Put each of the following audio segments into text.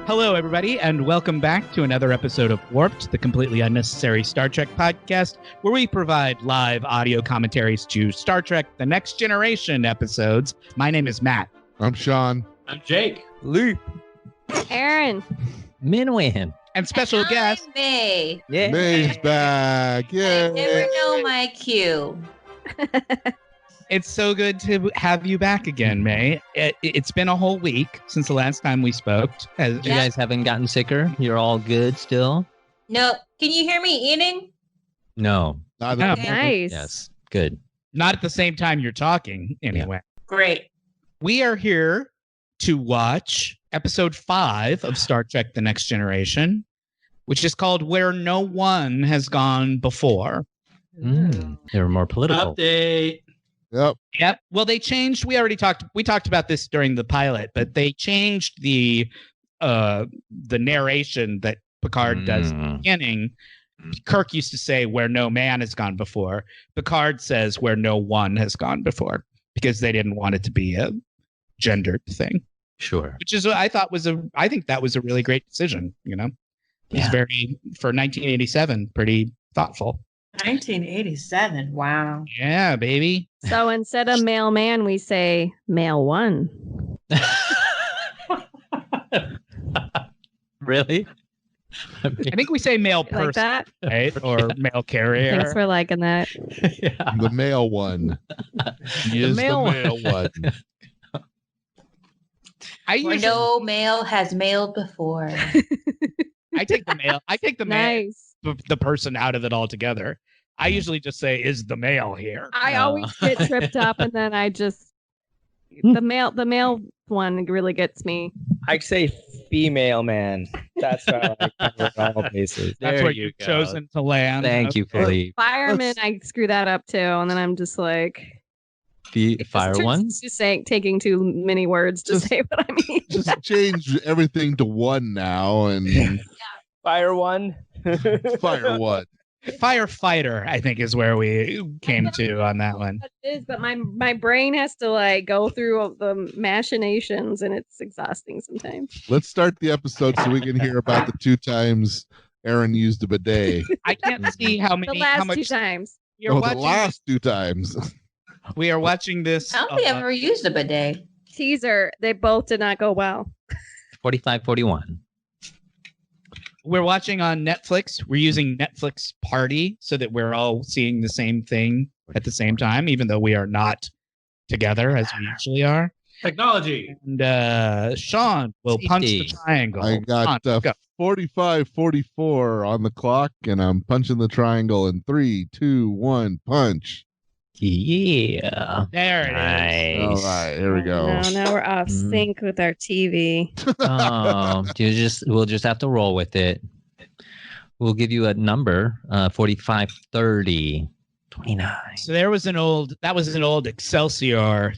Hello, everybody, and welcome back to another episode of Warped, the completely unnecessary Star Trek podcast, where we provide live audio commentaries to Star Trek The Next Generation episodes. My name is Matt. I'm Sean. I'm Jake. Luke. Aaron. Minwin. And special guest, I'm May. Yeah. May's back. Yay. I never know my cue. it's so good to have you back again, May. It's been a whole week since the last time we spoke. You guys haven't gotten sicker? You're all good still? No. Can you hear me eating? No. Not No. at the moment. Nice. Yes. Good. Not at the same time you're talking, anyway. Great. We are here to watch episode 5 of Star Trek The Next Generation, which is called Where No One Has Gone Before. They were more political. Update. Yep. Yep. Well, they changed. We talked about this during the pilot, but they changed the narration that Picard does in the beginning. Kirk used to say where no man has gone before. Picard says where no one has gone before because they didn't want it to be a gendered thing. Sure. Which is what I think that was a really great decision, you know. It's very, for 1987, pretty thoughtful. 1987. Wow. Yeah, baby. So instead of mailman, we say mail one. Really? I think we say male You like person, that? right? Or male carrier. Thanks for liking that. Yeah. The male one. He is the male male one. I Where usually no male has mailed before. I take the male. I take the man, Nice. the person out of it altogether. I usually just say, "Is the male here?" I No. always get tripped up, and then I just the male one really gets me. I'd say female man. That's what I like to cover all bases. That's There where you you've go. chosen to land. Thank you, Philippe. Fireman, I screw that up too, and then I'm just like The it fire turns ones? into saying taking too many words to Just- say what I mean. Just change everything to one now and Fire one. fire one. Firefighter, I think, is where we came to on that one. It is, but my brain has to like go through the machinations, and it's exhausting sometimes. Let's start the episode so we can hear about the 2 times Aaron used a bidet. I can't see how The many. How last much 2 times. you're Oh, the watching. last 2 times. We are watching this. I don't think I've ever used a bidet. Teaser, they both did not go well. 45-41. We're watching on Netflix. We're using Netflix Party so that we're all seeing the same thing at the same time, even though we are not together as we usually are. Technology. And Sean will punch the Safety. triangle. I got Sean, go. 45-44 on the clock, and I'm punching the triangle in 3, 2, 1, punch. Yeah. There it is. Nice. All right, here we go. Now we're off Mm. sync with our TV. Oh, we'll just have to roll with it. We'll give you a number, 45, 30, 29. So that was an old Excelsior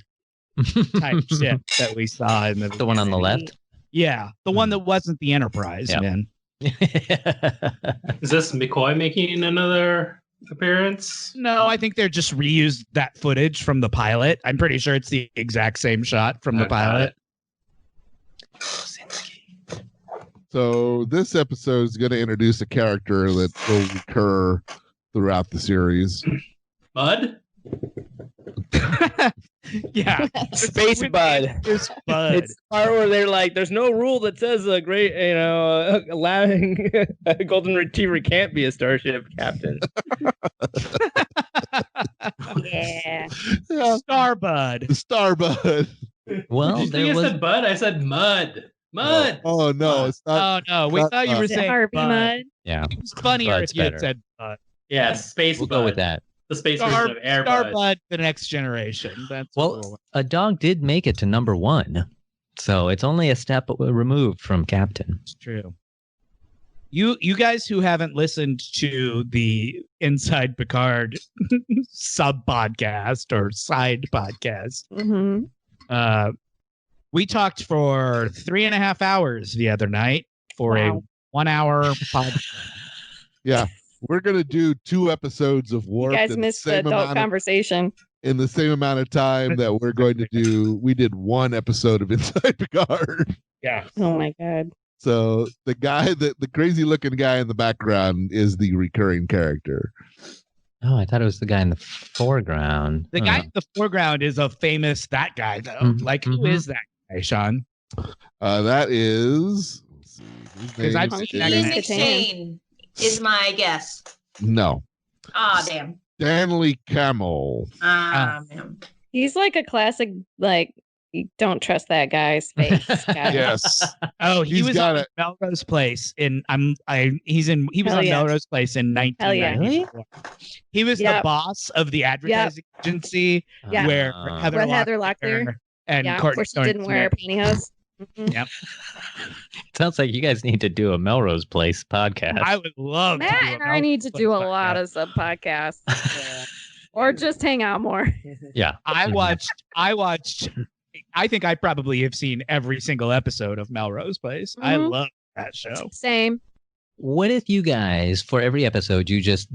type ship that we saw in The one on the left? Yeah, the one that wasn't the Enterprise, Yep. man. Is this McCoy making another appearance? No, I think they're just reused that footage from the pilot. I'm pretty sure it's the exact same shot from the pilot. So this episode is going to introduce a character that will recur throughout the series. Mud? Yeah, Space Bud. It's Bud. It's the part where they're like, there's no rule that says a great, allowing a golden retriever can't be a starship captain. Yeah. Yeah, Starbud. the Starbud. Well, Did you think there I was said Bud? I said mud. Mud. Oh no, it's not. Oh no, we not thought you were Is it saying Harvey Bud. Mudd? yeah. It was funnier Bud's if you had better. said Bud. Yeah, space We'll Bud. go with that. The space version of Air Bud. Starbud, the next generation. That's Well, cool. a dog did make it to number 1, so it's only a step removed from captain. It's true. You guys who haven't listened to the Inside Picard sub podcast or side podcast, Mm-hmm. we talked for 3.5 hours the other night for a Wow. 1 hour podcast. Yeah, we're gonna do 2 episodes of You Warped guys in missed the same adult amount of, conversation. in the same amount of time that we're going to do. We did 1 episode of Inside Picard. Yeah. Oh my god. So the guy, the crazy looking guy in the background is the recurring character. Oh, I thought it was the guy in the foreground. The guy in the foreground is a famous that guy though. Mhm, Like who mhm. is that guy, Sean? That is. Let's see, his 'Cause I've name seen is- that Ian guy. McShane is my guess. No, Ah, damn. Stanley Camel. Man. He's like a classic, like, you don't trust that guy's face. guy. Yes. Oh, he He's was got on it. Melrose Place he was Hell on yeah. Melrose Place in Hell yeah. 1994. He was the Yep. boss of the advertising agency Yeah. where Heather With Heather Locklear. and Yeah, Courtney where she didn't wear Thorne pantyhose. Mhm. Yep. Sounds like you guys need to do a Melrose Place podcast. I would love to Matt do a and I need to Melrose do a Place lot podcast. of sub podcasts. Or just hang out more. Yeah. I watched I think I probably have seen every single episode of Melrose Place. I Mhm. love that show. Same. What if you guys, for every episode, you just,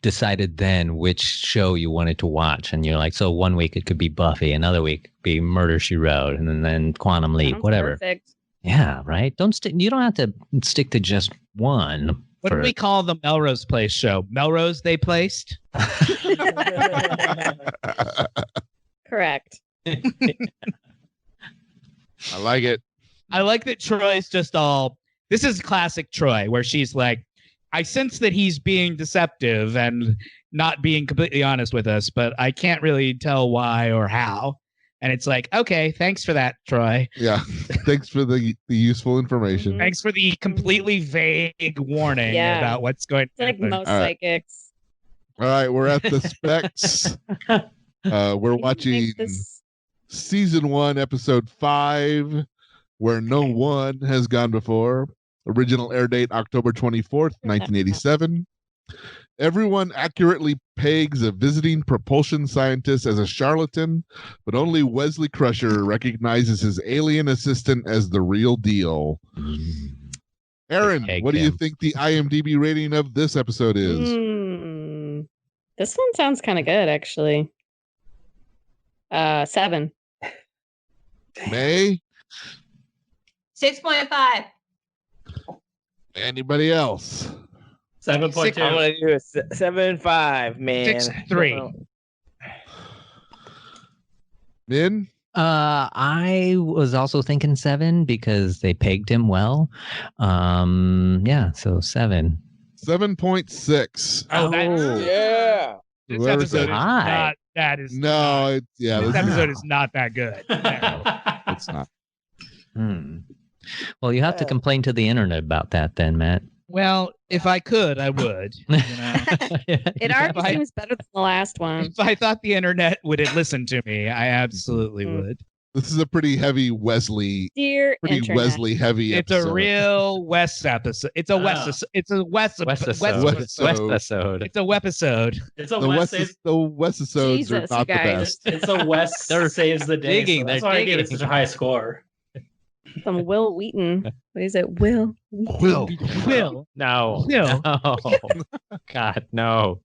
decided then which show you wanted to watch? And you're like, so one week it could be Buffy, another week it could be Murder, She Wrote, and then Quantum Leap, Sounds whatever. Perfect. Yeah, right? You don't have to stick to just one. What do we call the Melrose Place show? Melrose They Placed? Correct. I like it. I like that Troy's just all. This is classic Troy, where she's like, I sense that he's being deceptive and not being completely honest with us, but I can't really tell why or how. And it's like, okay, thanks for that, Troy. Yeah. Thanks for the useful information. Mhm. Thanks for the completely vague warning Yeah. about what's going It's like happen. most All right. psychics. All right, we're at the specs. We're You watching make this- season 1, episode 5, Where No One Has Gone Before. Original air date October 24th, 1987. Everyone accurately pegs a visiting propulsion scientist as a charlatan, but only Wesley Crusher recognizes his alien assistant as the real deal. Aaron, Peg what do you him. think the IMDb rating of this episode is? This one sounds kind of good, actually. 7. May? 6.5. Anybody else? 7.2. I'm gonna do a 7.5, man. 6.3. Min? I was also thinking 7 because they pegged him well. Yeah, so 7. 7.6. Oh, that's, Yeah. this Whoever episode said- is Hi. not. That is No, it's yeah, This this is- episode is not that good. it's not. Well, you have to complain to the internet about that then, Matt. Well, if I could, I would. You know? It already I- seems better than the last one. If I thought the internet would listen to me, I absolutely Mm. would. This is a pretty heavy Wesley, Dear pretty internet. Wesley heavy It's episode. a real West episode. It's a Ah. West. It's a West. West West. episode. It's a webisode. It's a The West West, saves, the Westosodes are Jesus, not you the guys. best. it's a West They're saves the day. digging, So that's they're why I gave it digging. such a high score. Some Will Wheaton. What is it? Will. Will. Will. No. Will. No. God, no.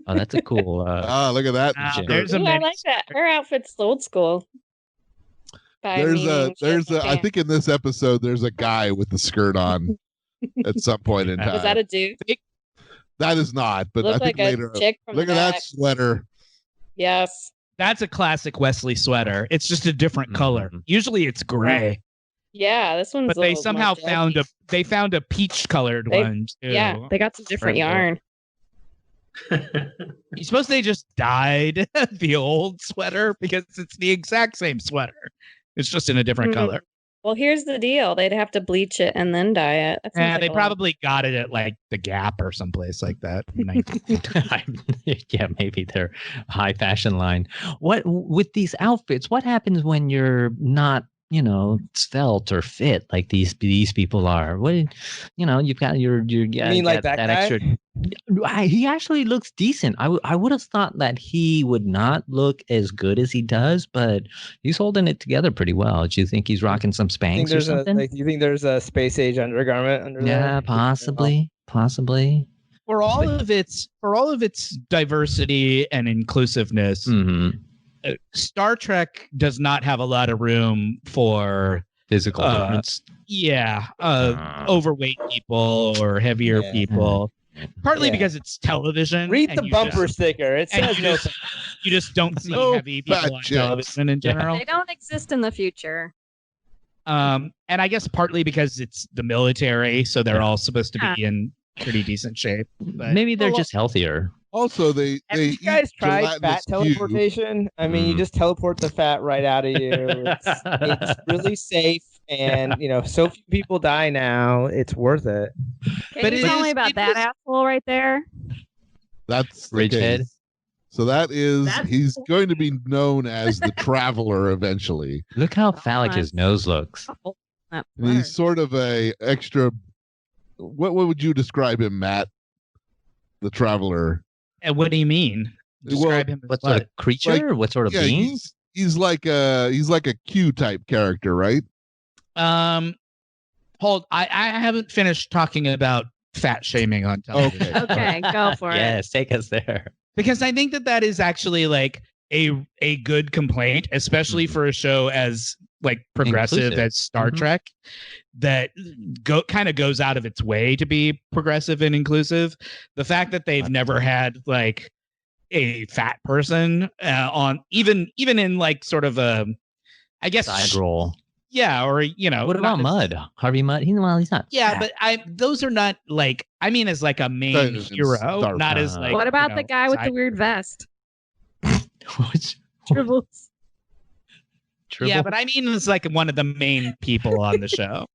Oh, that's a cool. Ah, look at that. Ah, shirt. there's a Ooh, I mini- like that. Her outfit's old school. By meaning she has I pants. think in this episode there's a guy with the skirt on at some point in time. Was that a dude? That is not, but I Looked think like later. a chick from Look the at that back. sweater. Yes. That's a classic Wesley sweater. It's just a different color. Mhm. Usually it's gray, Yeah, this one's but a they little somehow more found a dusty. peach colored They- one too. Yeah, they got some different Purple. yarn. You suppose they just dyed the old sweater because it's the exact same sweater. It's just in a different Mhm. color. Well, here's the deal. They'd have to bleach it and then dye it. That sounds Yeah, like they a lot. probably got it at like the Gap or someplace like that. Yeah, maybe their high fashion line. What with these outfits? What happens when you're not, svelte or fit like these people are? What, you've got your You mean like that guy? extra. He actually looks decent. I would have thought that he would not look as good as he does, but he's holding it together pretty well. Do you think he's rocking some Think Spanx or there's a something? you think there's a space age undergarment under there? Yeah, possibly. for all of its diversity and inclusiveness, Hmm. Star Trek does not have a lot of room for Physical difference. Yeah, overweight people or heavier Yeah. people. Partly Yeah. because it's television. Read and the you bumper just- sticker. It and says you no. you just don't see No heavy fat people on chicks. television in general. They don't exist in the future. And I guess partly because it's the military, so they're all supposed to be in pretty decent shape. But Maybe they're Well, just healthier. Also, they Have they you guys eat tried gelatinous fat cube. teleportation? I mean, you Mm. just teleport the fat right out of you. It's really safe, and so few people die now. It's worth it. Can But you it tell is- me about it that is- asshole right there? That's the Ridgehead? case. So that is That's- he's going to be known as the Traveler eventually. Look how phallic my- his nose looks. Oh, that And he's word. sort of a extra. What would you describe him, Matt? The Traveler. And what do you mean? Well, Describe him as What sort of creature? What sort of Yeah, being? he's like a Q type character, right? Hold. I haven't finished talking about fat shaming on television. Okay. Okay, go for it. Yes, take us there. Because I think that is actually like a good complaint, especially for a show as like progressive Inclusive. as Star Mhm. Trek, that kind of goes out of its way to be progressive and inclusive. The fact that they've never had like a fat person on even in like sort of a, I guess, Side roll. yeah, or What about Mudd? Harvey Mudd? He's not. Yeah, fat. but those are not like, I mean, as like a main Those in hero, Star not as Trek. like. What about the guy with the side- weird vest? Which- Tribbles. Yeah, Tribble? but I mean, it's like one of the main people on the show.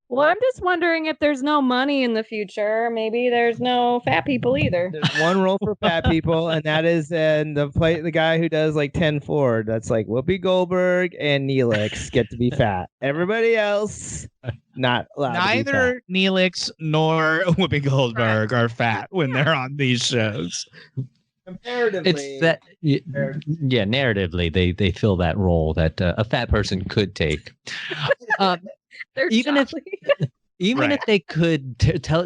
Well, I'm just wondering if there's no money in the future. Maybe there's no fat people either. There's one role for fat people, and that is the guy who does like 10 Ford. That's like Whoopi Goldberg and Neelix get to be fat. Everybody else not allowed to be fat. Neither Neelix nor Whoopi Goldberg are fat when they're on these shows. Comparatively, It's that, yeah, narratively, they fill that role that a fat person could take. They're Even if- jolly. Even Right. if they could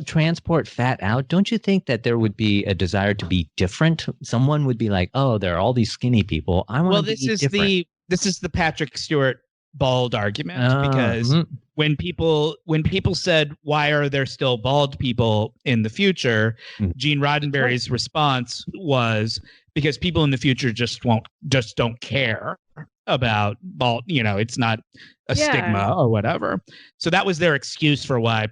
transport fat out, don't you think that there would be a desire to be different? Someone would be like, "Oh, there are all these skinny people. I want Well, to this be is different." this is the Patrick Stewart bald argument because Mhm. when people said why are there still bald people in the future, Mm. Gene Roddenberry's response was because people in the future just don't care about bald. It's not a Yeah. stigma or whatever. So that was their excuse for why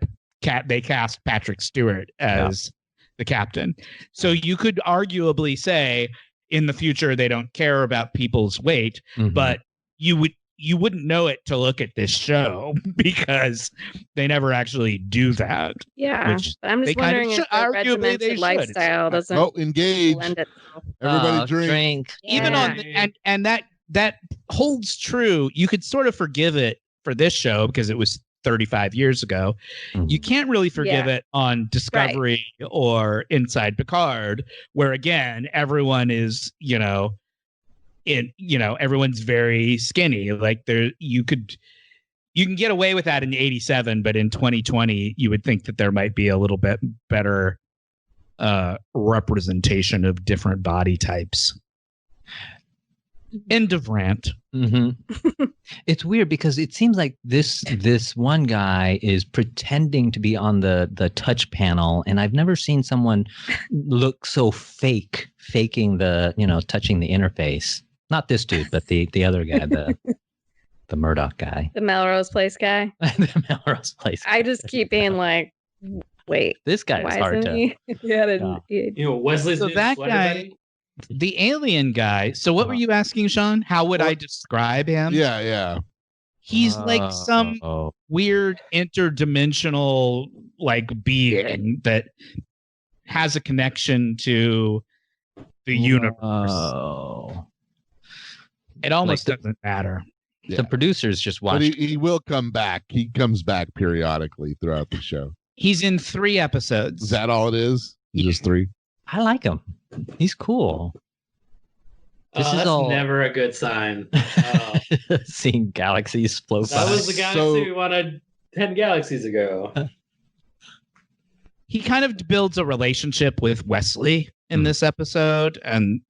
they cast Patrick Stewart as the captain. So you could arguably say in the future they don't care about people's weight, Mhm. but you wouldn't know it to look at this show because they never actually do that. Yeah, Which but I'm they just kind of wondering if should- the arguably they regimented should. lifestyle doesn't Oh, engage. lend itself. Everybody Oh, drink. Even Yeah. on and that holds true. You could sort of forgive it for this show because it was 35 years ago. Mhm. You can't really forgive it on Discovery or Inside Picard, where again everyone is everyone's very skinny. Like you can get away with that in 87, but in 2020 you would think that there might be a little bit better representation of different body types. End of rant. Mhm. It's weird because it seems like this one guy is pretending to be on the touch panel, and I've never seen someone look so faking the touching the interface. Not this dude, but the other guy, the Murdoch guy, The Melrose Place guy. the Melrose Place. I just keep being like, wait, This guy is why hard isn't to. he? Yeah. Wesley's So new that sweater guy- buddy? The alien guy. So what were you asking, Sean? How would I describe him? Yeah. He's like some Oh. weird interdimensional like being that has a connection to the universe. Oh. It almost Like doesn't matter. The producers just But watched. he will come back. He comes back periodically throughout the show. He's in 3 episodes. Is that all it is? Just 3? I like him. He's cool. This is That's all never a good sign. seeing galaxies float That by. was the galaxy we wanted 10 galaxies ago. He kind of builds a relationship with Wesley in this episode, and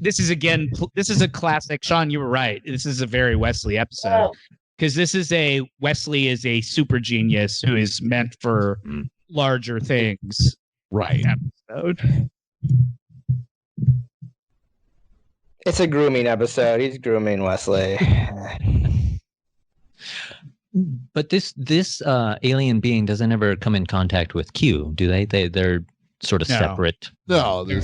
this is a classic. Sean, you were right. This is a very Wesley episode because Wesley is a super genius who is meant for larger things. Right. Episode. It's a grooming episode. He's grooming Wesley. But this alien being doesn't ever come in contact with Q, do they? They're sort of No. separate. No, They're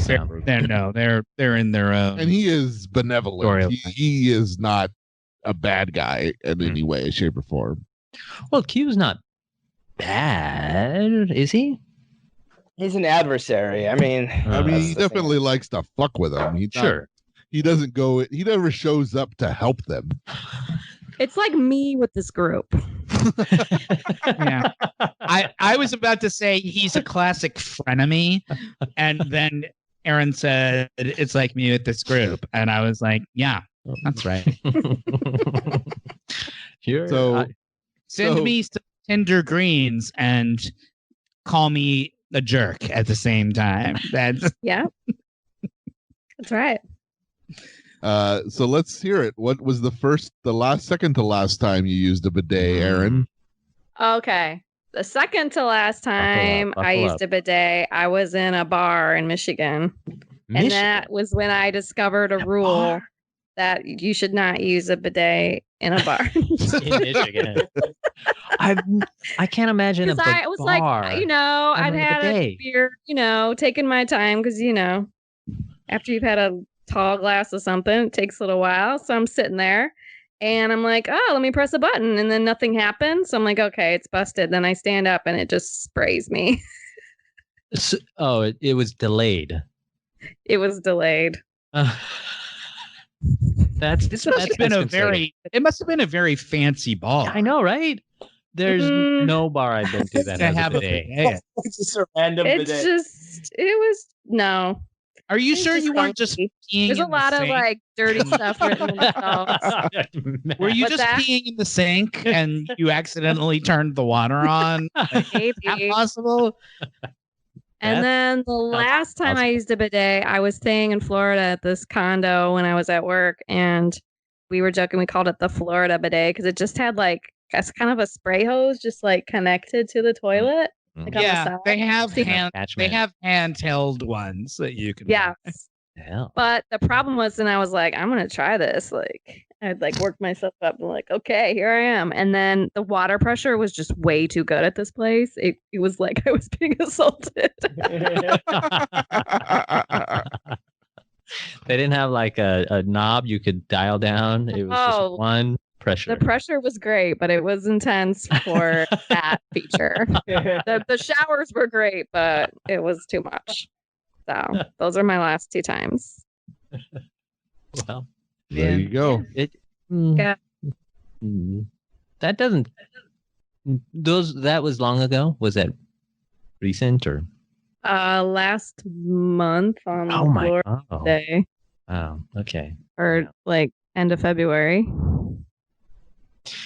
there's they're in their own. and he is benevolent. Storyline. He is not a bad guy in any way, shape, or form. Well, Q's not bad, is he? He's an adversary. I mean, I mean, that's he the thing. definitely likes to fuck with them. Sure. He doesn't go. He never shows up to help them. It's like me with this group. Yeah. I was about to say he's a classic frenemy, and then Aaron said it's like me with this group, and I was like, yeah, that's right. Here, So Send So- me some tender greens and call me a jerk at the same time. That's Yeah. That's right. So let's hear it. What was second to last time you used a bidet, Aaron? Okay. The second to last time buckle I used up. a bidet, I was in a bar in Michigan. And that was when I discovered a rule that you should not use a bidet in a bar. in Michigan. I can't imagine a Because I was like, I'd having a had a bidet. beer, taking my time because, after you've had a tall glass of something, it takes a little while. So I'm sitting there and I'm like, oh, let me press a button. And then nothing happens. So I'm like, okay, it's busted. Then I stand up and it just sprays me. It was delayed. It was delayed. this must have been it must have been a very fancy bar. I know, right? There's Mhm. no bar I've been to that To has have a a bidet. bidet. It's just a random It's bidet. just, it was, no. Are you It's sure just you weren't just funky. peeing There's a in the lot of sink? like dirty stuff written in the stalls. Were you What's just that? peeing in the sink and you accidentally turned the water on? Like, Maybe. that possible? And then the last time I possible. used a bidet, I was staying in Florida at this condo when I was at work, and we were joking. We called it the Florida bidet because it just had like it's kind of a spray hose just like connected to the toilet. Like on the Yeah, side. they have See- they have handheld ones that you can. Yeah. buy. Hell. But the problem was, then I was like, I'm gonna try this. Like, I'd like worked myself up and like, okay, here I am. And then the water pressure was just way too good at this place. It was like I was being assaulted. They didn't have like a knob you could dial down. It was Oh. just one pressure. The pressure was great, but it was intense for that feature. The showers were great, but it was too much. So those are my last two times. Well, There you go. Yeah. That doesn't. That was long ago. Was that recent or? Last month on Oh my Florida god! Day, Oh, okay. or like end of February.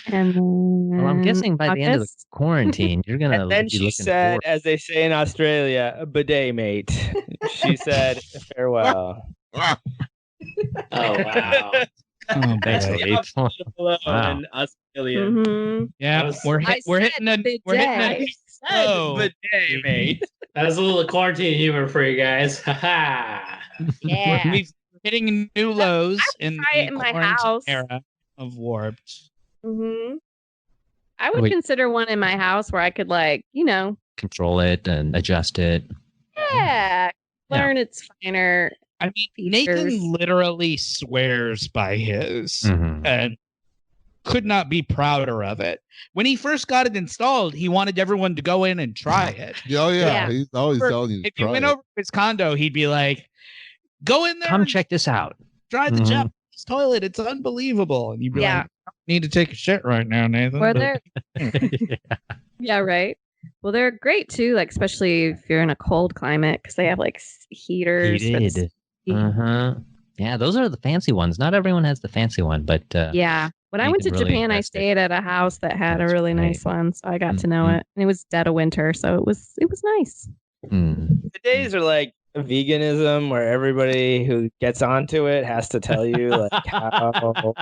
And Well, I'm guessing by the end of the August. quarantine, you're gonna And then be she looking said, forward. as they say in Australia, a bidet mate. She said farewell. Oh wow. Oh, Thanks, boy. Elise. Hello Wow. in Australia. Mhm. Yeah, That was- we're I hitting a said we're hitting bidet. a Oh, Oh. bidet mate. That was a little quarantine humor for you guys. Ha ha. Yeah. we're hitting new lows in try the it in my quarantine house. era of Warped. hmm I would Wait. consider one in my house where I could like, Control it and adjust it. yeah, learn its finer. I mean, Features. Nathan literally swears by his Mhm. and could not be prouder of it. When he first got it installed, he wanted everyone to go in and try it. Oh yeah, Yeah. he's always For- telling you. To If you try went it. over to his condo, he'd be like, "Go in there, Come and check this out. try the Mhm. Japanese toilet. It's unbelievable." And you'd be Yeah. like, "I don't need to take a shit right now, Nathan." Where but- they're yeah, right. Well, they're great too, like especially if you're in a cold climate because they have like heaters. for the Heated. heat. Uh-huh. Yeah, those are the fancy ones. Not everyone has the fancy one, but Yeah. When I You went to can really Japan, I invest it. stayed at a house that had That's a really great. nice one, so I got to know Mhm. it. And it was dead of winter, so it was nice. mm, Bidets are like veganism where everybody who gets onto it has to tell you like how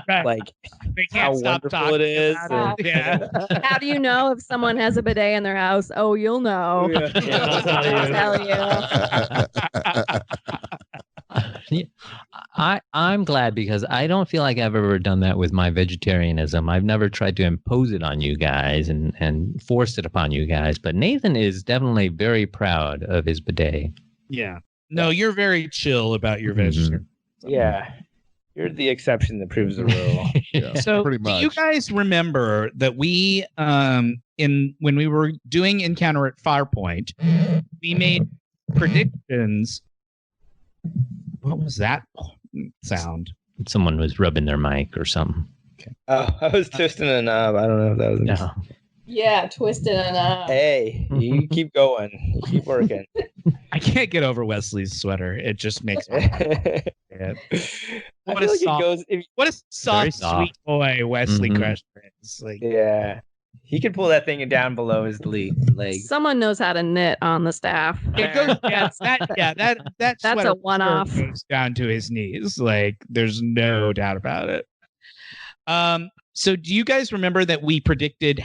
Right. like They how can't stop wonderful talking it is. about it. Yeah. How do you know if someone has a bidet in their house? Oh, you'll know. Yeah, I'll tell you. I'll tell you. I'm glad because I don't feel like I've ever done that with my vegetarianism. I've never tried to impose it on you guys and forced it upon you guys. But Nathan is definitely very proud of his bidet. Yeah. No, you're very chill about your Mhm. vegetarian. Yeah. You're the exception that proves the rule. Yeah, So pretty do you much. guys remember that we when we were doing Encounter at Farpoint, we made predictions. What was that sound? Someone was rubbing their mic or something. Oh, I was twisting a knob. I don't know if that was No. Yeah, twisted enough. Hey, you keep going. You keep working. I can't get over Wesley's sweater. It just makes me I mad. feel What a like it soft- goes if What a soft, soft. sweet boy Wesley Mhm. Crusher is. Like, yeah. He could pull that thing down below his leg. Someone knows how to knit on the staff. it goes, that That's a sweater one-off. goes down to his knees. Like, there's no doubt about it. So do you guys remember that we predicted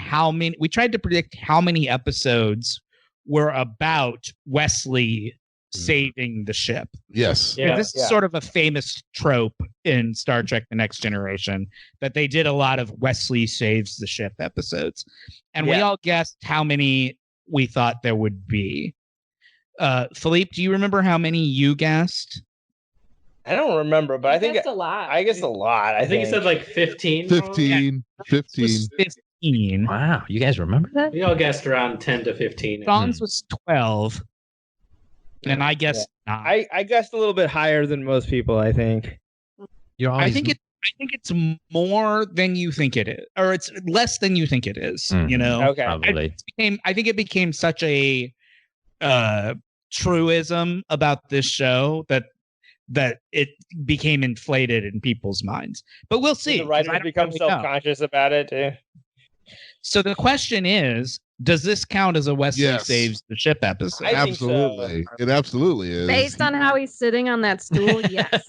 we tried to predict how many episodes were about Wesley saving the ship? Yes. Yeah. This is Yeah. sort of a famous trope in Star Trek The Next Generation that they did a lot of Wesley saves the ship episodes. And we Yeah. all guessed how many we thought there would be. Philippe, do you remember how many you guessed? I don't remember, but I think That's a lot. I guess a lot. I think you said like 15. probably. 15. It 15. was 15. Wow, you guys remember that? We all guessed around 10 to 15. Sean's was 12. And I guessed 9. I guessed a little bit higher than most people, I think. You're always I think it's more than you think it is, or it's less than you think it is. You know, Okay. probably. I think it became such a truism about this show that it became inflated in people's minds. But we'll see. The 'cause writers I don't become really know. self-conscious about it too. So the question is, does this count as a Wesley Yes. saves the ship episode? I think so. Absolutely. It absolutely is. Based on how he's sitting on that stool, yes.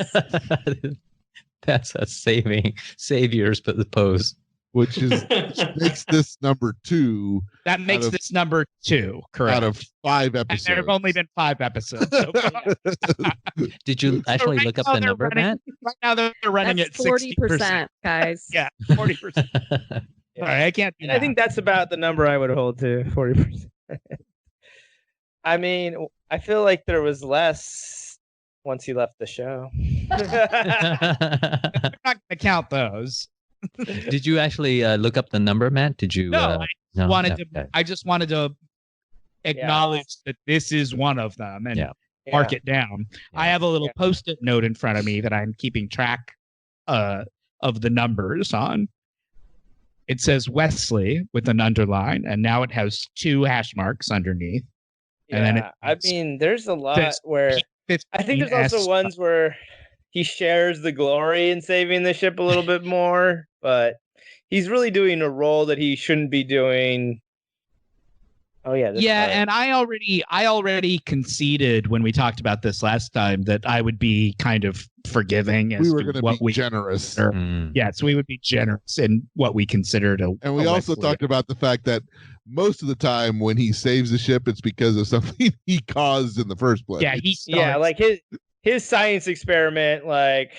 That's a saviors but the pose. Which makes this number 2 That makes of- this number 2, correct? out of 5 And episodes. there have only been 5 episodes. So far. Did you actually right look up now the they're number, running- Matt? Right now they're running That's at 60%. guys. Yeah, 40%. All right, I can't do And that. I think that's about the number I would hold to, 40%. I mean, I feel like there was less once he left the show. I'm not going to count those. Did you actually look up the number, Matt? Did you? No, no, wanted okay. to. I just wanted to acknowledge that this is one of them and Yeah. mark it down. I have a little post-it note in front of me that I'm keeping track of the numbers on. It says Wesley with an underline, and now it has 2 hash marks underneath. And then I mean, there's a lot says where I think there's also 15S. ones where he shares the glory in saving the ship a little bit more, but he's really doing a role that he shouldn't be doing. Oh yeah, this Yeah, part. and I already conceded when we talked about this last time that I would be kind of forgiving as We were to going to what be we generous. Mm. Yes, we would be generous in what we considered a. And we a also Wesley. talked about the fact that most of the time when he saves the ship, it's because of something he caused in the first place. Yeah, he Yeah, starts- like his science experiment like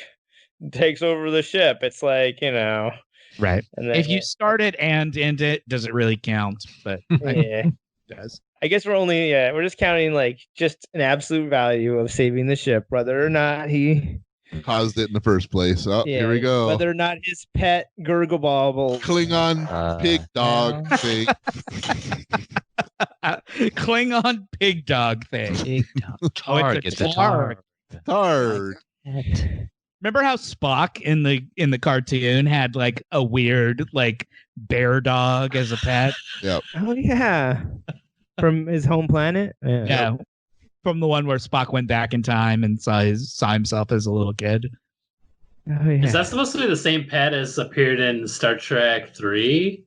takes over the ship. It's like, right. and then, If you start it and end it, does it really count? But yeah. it does. I guess we're just counting like just an absolute value of saving the ship, whether or not he Caused it in the first place. Oh, here we go. whether or not his pet Gurgle Bobble Klingon pig dog well. thing. Klingon pig dog thing. Big Oh, it's a targ. Targ. Remember how Spock in the cartoon had like a weird like bear dog as a pet? Oh yeah. From his home planet? Yeah. From the one where Spock went back in time and saw himself as a little kid. Oh yeah. Is that supposed to be the same pet as appeared in Star Trek 3?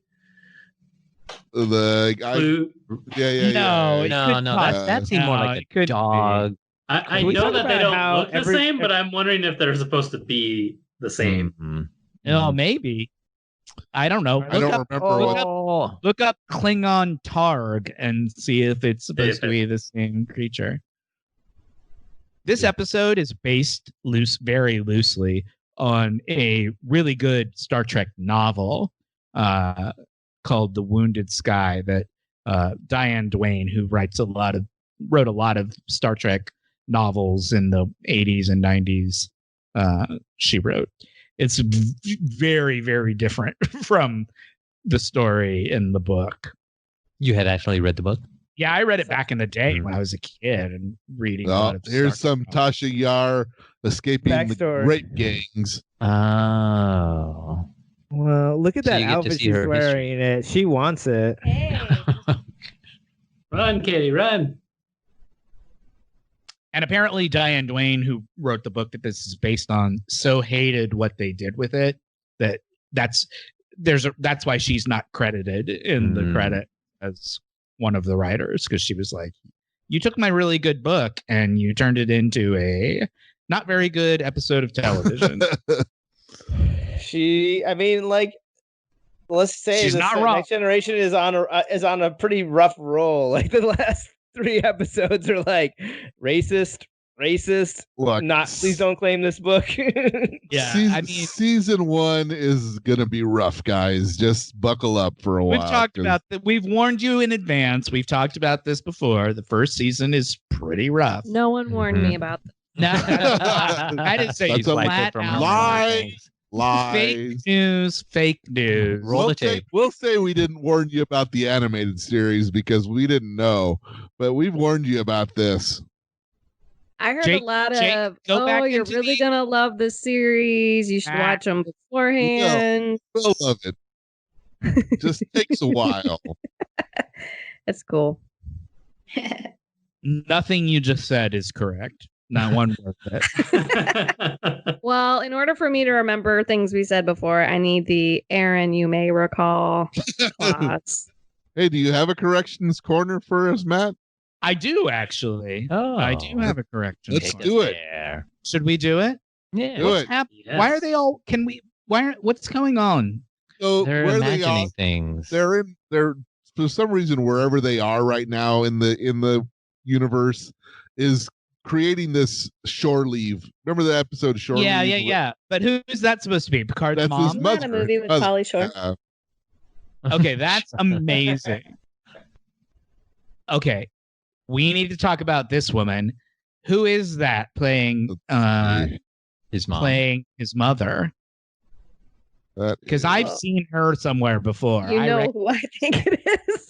The guy. Clue? Yeah. No, yeah. No, could no, talk. that seemed more No, like it a couldn't be. dog. I Can we know talk that they about don't how look the same, but I'm wondering if they're supposed to be the same. Mhm. Oh, maybe. I don't know. I don't remember what. Oh, Look up Klingon Targ and see if it's supposed to be the same creature. This episode is based very loosely on a really good Star Trek novel called The Wounded Sky that Diane Duane, who wrote a lot of Star Trek novels in the 80s and 90s, she wrote. It's very, very different from the story in the book. you had actually read the book? Yeah, I read it back in the day when I was a kid and reading. a Oh, lot of here's Star some Trek novels. Tasha Yar escaping Backstory. the rape gangs. Oh. Well, look at So that you get to outfit see she's her history. wearing. It. She wants it. Hey. Run, Kitty, run. And apparently, Diane Duane, who wrote the book that this is based on, so hated what they did with it that's why she's not credited in the credit as one of the writers, because she was like, "You took my really good book and you turned it into a not very good episode of television." Let's say She's the not wrong. Next Generation is on a pretty rough roll. Like the last 3 episodes are like racist. Look, Please don't claim this book. Yeah, season, season 1 is gonna be rough, guys. Just buckle up for a We've while. talked 'cause about that. We've warned you in advance. We've talked about this before. The first season is pretty rough. No one warned me about this. No, I didn't say That's he's a flat from out lie. Fake lies. news. Fake news. Roll the tape. We'll say we didn't warn you about the animated series because we didn't know, but we've warned you about this. I heard Jake- a lot Jake, of, go back you're into really the- gonna love this series. You should Ah. watch them beforehand. We'll love it. Just takes a while. It's cool. Nothing you just said is correct. Not one word of it. Well, in order for me to remember things we said before, I need the Aaron you may recall clause. Hey, do you have a corrections corner for us, Matt? I do actually. Oh, I do have a correction. Let's for do us. it. There. Should we do it? Yeah. Do it. Why are they all? Can we? What's going on? So They're where they imagining are, things. they're for some reason wherever they are right now in the universe is creating this shore leave. Remember the episode Shore Yeah. Leave? But who's that supposed to be? Picard's That's his mom? mother. Not a movie with Mother. Pauly Shore. Okay, that's amazing. Okay, we need to talk about this woman. Who is that playing His mom. playing his mother? Because I've seen her somewhere before. You know I who I think it is.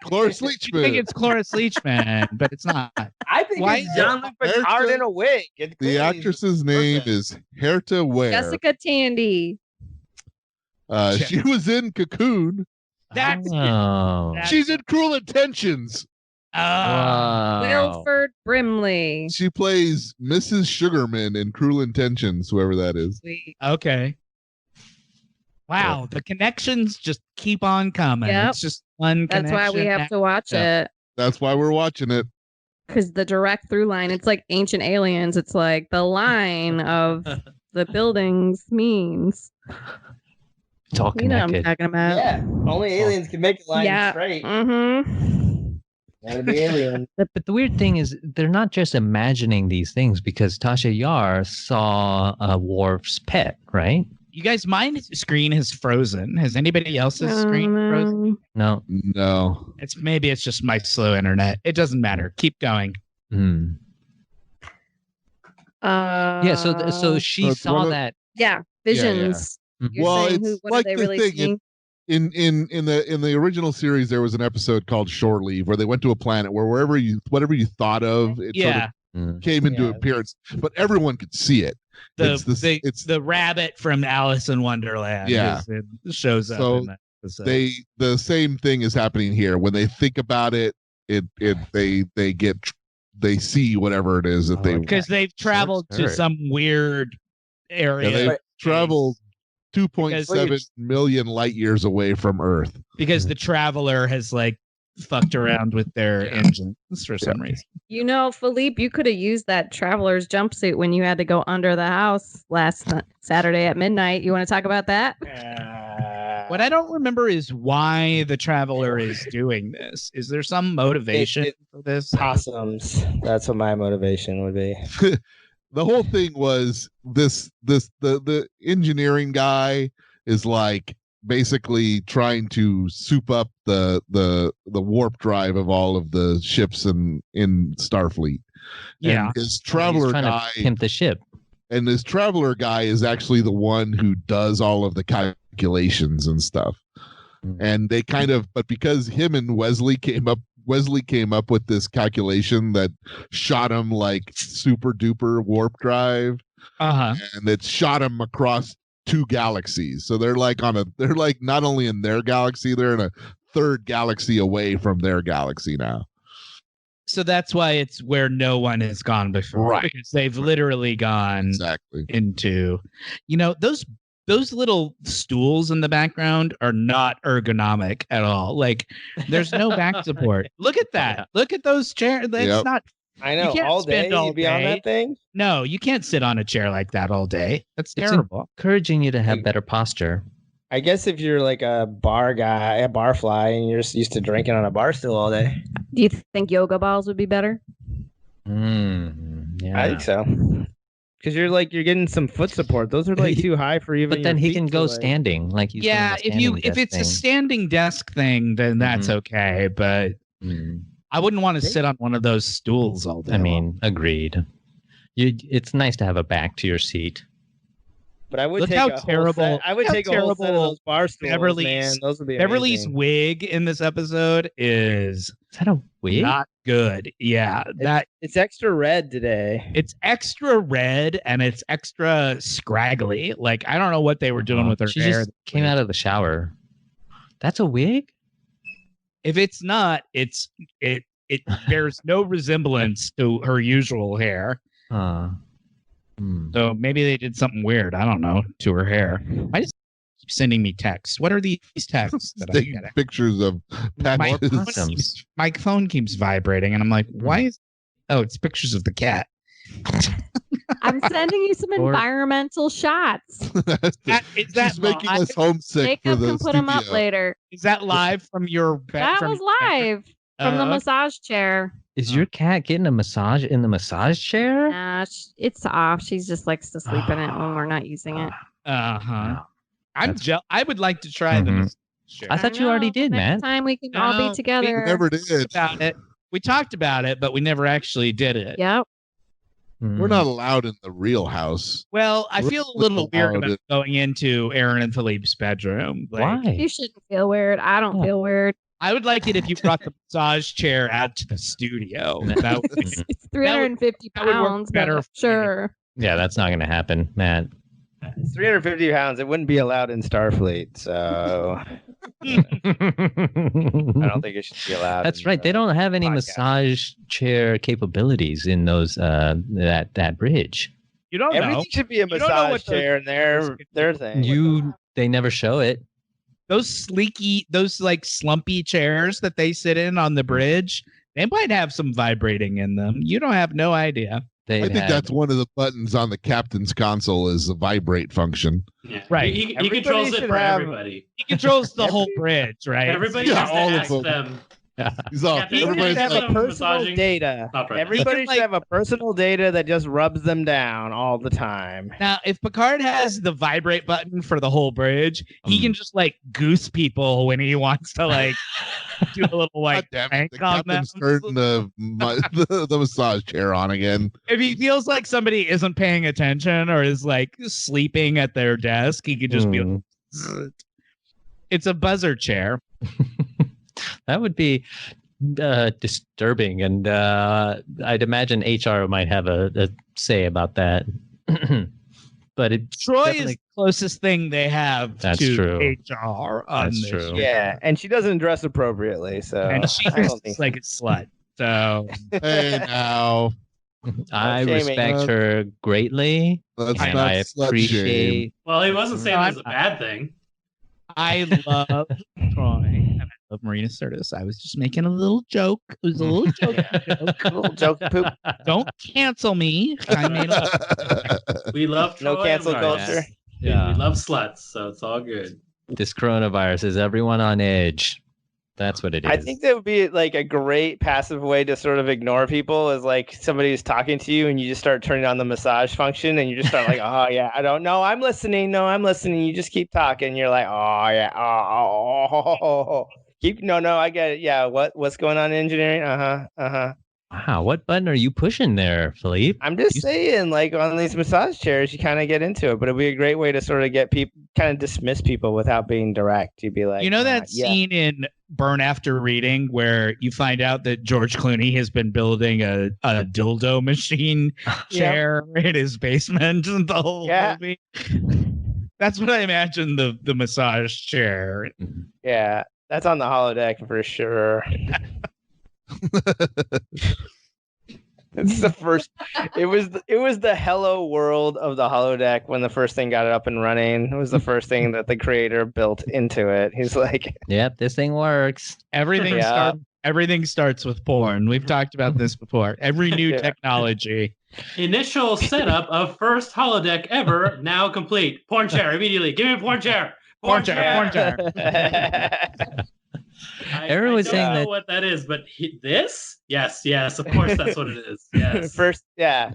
Cloris think Leachman. it's Cloris Leachman, but it's not. I think Why it's is Jean-Luc Picard in a wig. It's The clearly- actress's name is Herta Ware. Jessica Tandy. She was in Cocoon. That's Oh. She's in Cruel Intentions. Wow. Wilford Brimley. She plays Mrs. Sugarman in Cruel Intentions, whoever that is. Sweet. okay. Wow, the connections just keep on coming. Yep. It's just one That's why we connection have to watch Yeah. it. That's why we're watching it. Because the direct through line, it's like Ancient Aliens. It's like the line of the buildings means. It's all You know what I'm connected. talking about. Yeah, only aliens can make a line Yeah. straight. Mm-hmm. Gotta be alien. But the weird thing is, they're not just imagining these things because Tasha Yar saw Worf's pet, right? You guys, my screen has frozen. Has anybody else's screen frozen? No. No. Maybe it's just my slow internet. It doesn't matter. Keep going. Hmm. Yeah. So she So it's one saw of- that. yeah, visions. Mhm. You're Well, saying it's what like are they the really thing, seeing? In the original series, there was an episode called Shore Leave where they went to a planet where whatever you thought of, it Yeah, sort Mm. of came into Yeah. appearance, but everyone could see it. It's the rabbit from Alice in Wonderland. Yeah. It shows up. So in that episode. the same thing is happening here. When they think about it, they see whatever it is that Oh, they okay. because they've traveled to Sure. some weird area. they travel 2.7 Because- million light years away from Earth. because the traveler has like fucked around with their engines for some reason. You know, Philippe, you could have used that traveler's jumpsuit when you had to go under the house last Saturday at midnight. You want to talk about that? What I don't remember is why the Traveler is doing this. Is there some motivation for this? Possums. That's what my motivation would be. The whole thing was the engineering guy is like basically trying to soup up the warp drive of all of the ships in Starfleet. Yeah. And his He's traveler trying guy to pimp the ship. and this traveler guy is actually the one who does all of the calculations and stuff. And they kind of, but because him and Wesley came up with this calculation that shot him like super duper warp drive, and it shot him across 2 galaxies. So they're like not only in their galaxy, they're in a third galaxy away from their galaxy now. So that's why it's where no one has gone before, Right. Because they've literally gone Exactly. into, those little stools in the background are not ergonomic at all. Like, there's no back support. Look at that. Look at those chairs. It's Yep. not. I know. can't All day spend all you'd be on day. that thing. No, you can't sit on a chair like that all day. That's It's terrible. encouraging you to have better posture. I guess if you're like a bar guy, a bar fly, and you're just used to drinking on a bar stool all day, Do you think yoga balls would be better? Yeah. I think so. Because you're getting some foot support. Those are like too high for even. But then your he feet can to, go like- standing. Like he's Yeah, doing the if it's standing a desk standing desk thing, then that's okay. But thing. I wouldn't want to sit on one of those stools all day. I mean, agreed. It's nice to have a back to your seat. But I would Look take how a whole terrible- set. I would how take a whole set of terrible those bar stools, Beverly's- man. Those would be Beverly's amazing. wig in this episode is Is that a wig? not good. Yeah, It's extra red today. it's extra red and it's extra scraggly. Like, I don't know what they were doing with her She hair. just came out of the shower. That's a wig? If it's not, it bears no resemblance to her usual hair. Huh. So maybe they did something weird. I don't know, to her hair. Why does it keep sending me texts? What are these texts that I'm Taking getting? pictures of My patches. phone, possums. keeps, my phone keeps vibrating, and I'm like, why is? Oh, it's pictures of the cat. I'm sending you some Or- environmental shots. Is that She's making live? us homesick for Jacob the can put them up studio. later. Is that live from your? That was live from the okay. massage chair. Is your cat getting a massage in the massage chair? Nah, it's off. She just likes to sleep in it when we're not using it. Uh-huh. That's- I would like to try Mhm. this. Sure. I thought you already did, Next man. time we can all No, be together. Never talked did. about it. We talked about it, but we never actually did it. Yep. We're not allowed in the real house. Well, I We're feel a little weird allowed about it. going into Aaron and Philippe's bedroom. Like, Why? You shouldn't feel weird. I don't Yeah. feel weird. I would like it if you brought the massage chair out to the studio. That would be- It's 350 that would work pounds, better but for me. sure. Yeah, that's not going to happen, Matt. It's 350 pounds. It wouldn't be allowed in Starfleet, so I don't think it should be allowed. That's in, right. They don't have any podcast. massage chair capabilities in those that bridge. you don't Everything know. should be a don't know massage what those- chair in their thing. They never show it. Those like slumpy chairs that they sit in on the bridge, they might have some vibrating in them. You don't have no idea. They I think that's one of the buttons on the captain's console is the vibrate function. Yeah. Right. He Everybody controls it should for have- everybody. He controls the whole bridge, right? Everybody Yeah, has to all of ask them. them. He's all, Captain, everybody's Everybody should have like, a personal massaging. data. Stop right Everybody now. should have a personal data that just rubs them down all the time. Now, if Picard has the vibrate button for the whole bridge, he can just like goose people when he wants to like do a little like God damn it, prank the on captain's them. turning the massage chair on again. If he feels like somebody isn't paying attention or is like sleeping at their desk, he could just be like, "Zzz." It's a buzzer chair. That would be disturbing, and I'd imagine HR might have a say about that. But it's Troy is definitely- the closest thing they have That's to true. HR on That's this true. show. Yeah, and she doesn't dress appropriately, so And she I don't dresses think like a slut. So Hey, now I shaming. respect her greatly, let's and not I slut shame. appreciate. Well, he wasn't saying it was a bad thing. I love Troy. And love Marina Sirtis. I was just making a little joke. It was a little joke. Cool joke poop. Don't cancel me. I made a We love No Troy cancel and Lars. culture. We love sluts, so it's all good. This coronavirus is everyone on edge. That's what it is. I think that would be like a great passive way to sort of ignore people is like somebody who's talking to you and you just start turning on the massage function and you just start like, oh yeah, I don't know. I'm listening. No, I'm listening. You just keep talking. You're like, oh yeah. Keep no, I get it. Yeah. What's going on in engineering? Wow, what button are you pushing there, Philippe? I'm just saying, like on these massage chairs, you kind of get into it, but it'd be a great way to sort of get people kind of dismiss people without being direct. You'd be like, You know that yeah. scene in Burn After Reading where you find out that George Clooney has been building a dildo machine chair in his basement the whole movie? That's what I imagine the massage chair. Yeah, that's on the holodeck for sure. It's the first. It was the hello world of the holodeck when the first thing got it up and running. It was the first thing that the creator built into it. He's like, "Yep, this thing works." Everything starts with porn. We've talked about this before. Every new technology. Initial setup of first holodeck ever, now complete. Porn chair immediately. Give me a porn chair. Porn chair. Everyone was saying I don't know that what that is, but this? Yes, of course that's what it is. Yes. First, yeah.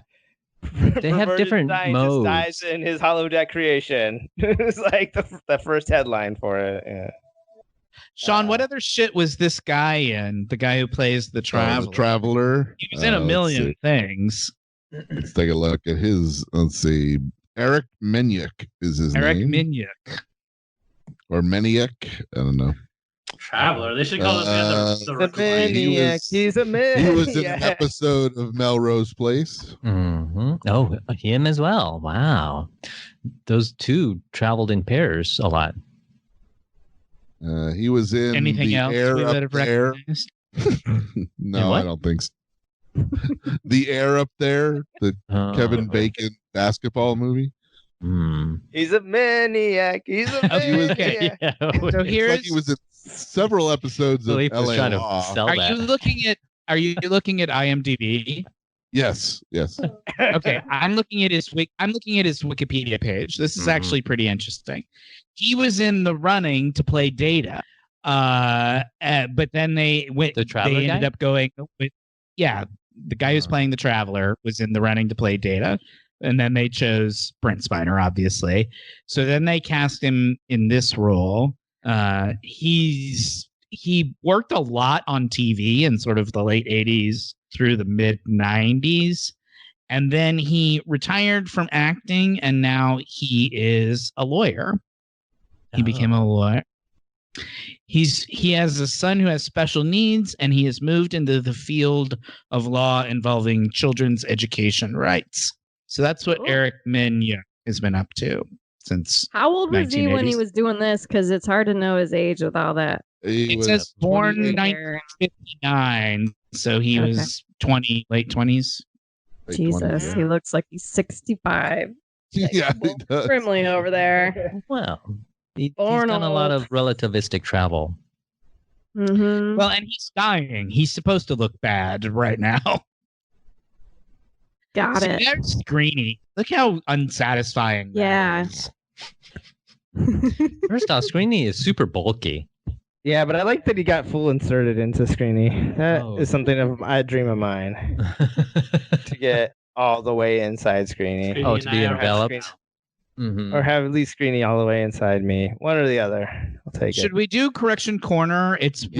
They have Perverted different scientist modes. dies in his holodeck creation. It's like the first headline for it. Yeah. Sean, what other shit was this guy in? The guy who plays the Traveler. He was in a million things. Let's take a look at his. Let's see. Eric Menyuk is his Eric name. Menyuk. Or Menyuk. I don't know. Traveler. They should call this man the Recliner. He's a man. He was in an episode of Melrose Place. Mm-hmm. Oh, him as well. Wow. Those two traveled in pairs a lot. He was in Anything the else Air we would Up have There. recognized? No, I don't think so. The Air Up There, the Kevin Bacon basketball movie. He's a maniac. He's a maniac. So here's He was in several episodes of Philippe was LA trying to Law. sell Are that. you looking at IMDb? Yes. Okay, I'm looking at his Wikipedia page. This is actually pretty interesting. He was in the running to play Data, but then they went. The Traveler They ended guy? up going with the guy who's playing the Traveler was in the running to play Data, and then they chose Brent Spiner, obviously. So then they cast him in this role. He worked a lot on TV in sort of the late 80s through the mid 90s. And then he retired from acting and now he is a lawyer. He became a lawyer. He has a son who has special needs and he has moved into the field of law involving children's education rights. So that's what Eric Menyuk has been up to since. How old was he when he 1980s? was doing this? Because it's hard to know his age with all that. He It was says born 28. 1959, so he Okay. was 20, late 20s. Late Jesus, 20s, he looks like he's 65. yeah, he does. Grimly over there. Well, he's Born done a lot old. of relativistic travel. Mm-hmm. Well, and he's dying. He's supposed to look bad right now. Got See, it. There's Screeny. Look how unsatisfying. that Yeah. is. First off, Screeny is super bulky. Yeah, but I like that he got full inserted into Screeny. That is Oh. something of a dream of mine to get all the way inside Screeny, Screeny Oh, and to be I are enveloped. or have at least Screeny all the way inside me. One or the other. I'll take Should it. we do Correction Corner? It's Yes.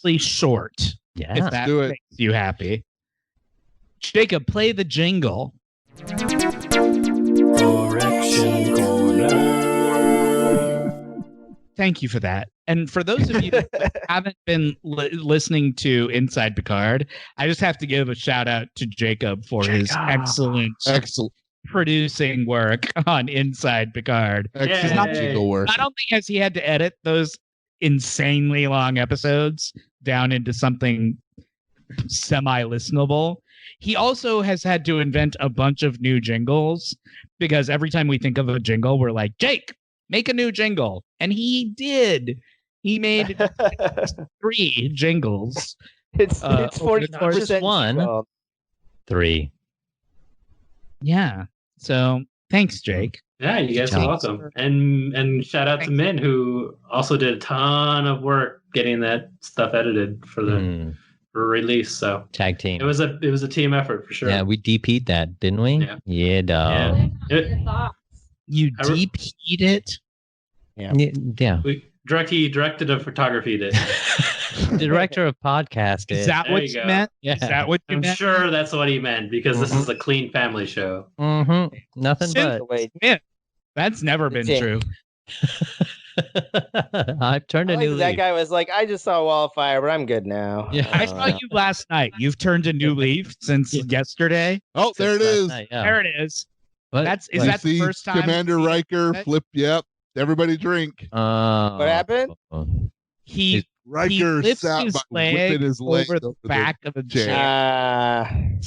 relatively short. Yeah. If that do it. makes you happy. Jacob, play the jingle. Correction Corner. Thank you for that. And for those of you that haven't been listening to Inside Picard, I just have to give a shout out to Jacob for his excellent producing work on Inside Picard. Excellent jingle work. Not only has he had to edit those insanely long episodes down into something semi-listenable, he also has had to invent a bunch of new jingles because every time we think of a jingle, we're like, Jake, make a new jingle. And he did. He made 3 jingles. It's over the course- 40% one. 3. Yeah. So thanks, Jake. Yeah, you guys are Thanks. welcome. And shout out to Thanks. Min, who also did a ton of work getting that stuff edited for the for release. So Tag team. it was a team effort for sure. Yeah, we DP'd that, didn't we? Yeah. Yeah, dog. Yeah. You I re- DP'd it? Yeah. He directed a photography day. The director of podcast. Is that There what you you go. meant? Yeah. Is that what you I'm meant? sure that's what he meant because this is a clean family show. Mm-hmm. Nothing Since- but. Wait, That's never been It's it. true. I've turned a I like new that leaf. guy was like, I just saw Wildfire, but I'm good now. Yeah. I saw you last night. You've turned a new leaf since yesterday. Oh, there it Last is. night, yeah. There it is. What? Is You that the see first time? Commander Riker that? flip. Yep. Everybody drink. What happened? He Riker lifts sat his by leg whipping his leg over the back of the chair. chair.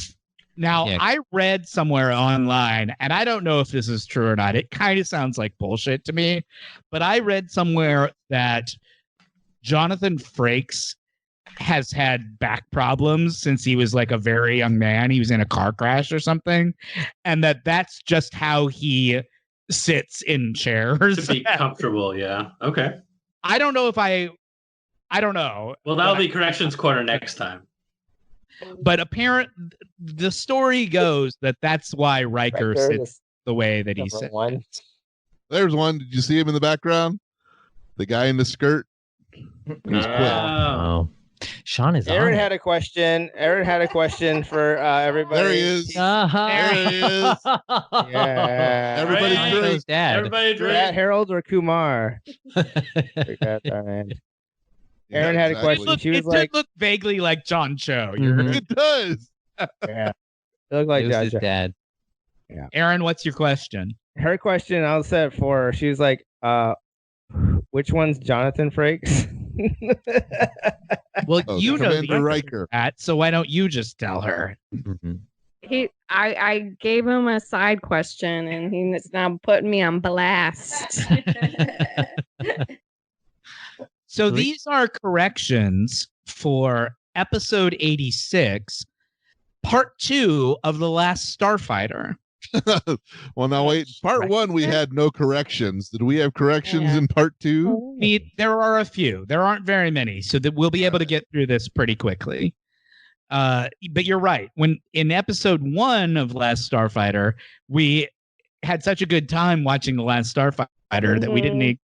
Now, Yeah. I read somewhere online, and I don't know if this is true or not. It kind of sounds like bullshit to me, but I read somewhere that Jonathan Frakes has had back problems since he was like a very young man. He was in a car crash or something, and that's just how he sits in chairs. To be comfortable, yeah. Okay. I don't know if I don't know. Well, that'll be corrections corner next time. But the story goes that that's why Riker sits the way that he Number sits. one. There's one. Did you see him in the background? The guy in the skirt. He's quick. Oh. Sean is Aaron on had a question. Aaron had a question for everybody. There he is. Uh-huh. There he is. Yeah. Everybody Right. drink. Sean's dad. Everybody Matt drink. Harold or Kumar? Forgot that, man. Aaron had a exactly. question. She was It did like, look vaguely like John Cho. You're- Mhm. It does. yeah. It looked like It was his Josh. dad. Aaron, what's your question? Her question, I'll set it for her. She was like, which one's Jonathan Frakes? Well, Oh, you know the Commander answer Riker. to that, so why don't you just tell her? Mhm. I gave him a side question and he's now putting me on blast. So Really? these are corrections for episode 86, part 2 of The Last Starfighter. Well, now wait. Part Right. 1, we had no corrections. Did we have corrections Yeah. in part 2? There are a few. There aren't very many, so that we'll be able to get through this pretty quickly. But you're right. When in episode 1 of Last Starfighter, we had such a good time watching The Last Starfighter that we didn't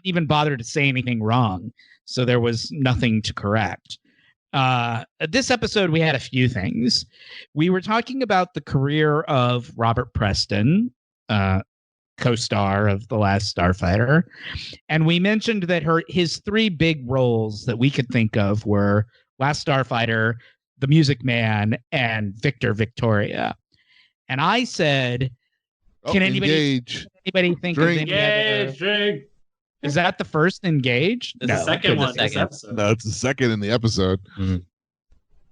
even bother to say anything wrong. So there was nothing to correct. This episode, we had a few things. We were talking about the career of Robert Preston, co-star of The Last Starfighter, and we mentioned that his 3 big roles that we could think of were Last Starfighter, The Music Man, and Victor Victoria. And I said, Oh, Can anybody- engage. anybody think Drink. of any other? Engage, drink. Is that the first Engage? It's the second it's the one this second. episode. No, it's the second in the episode.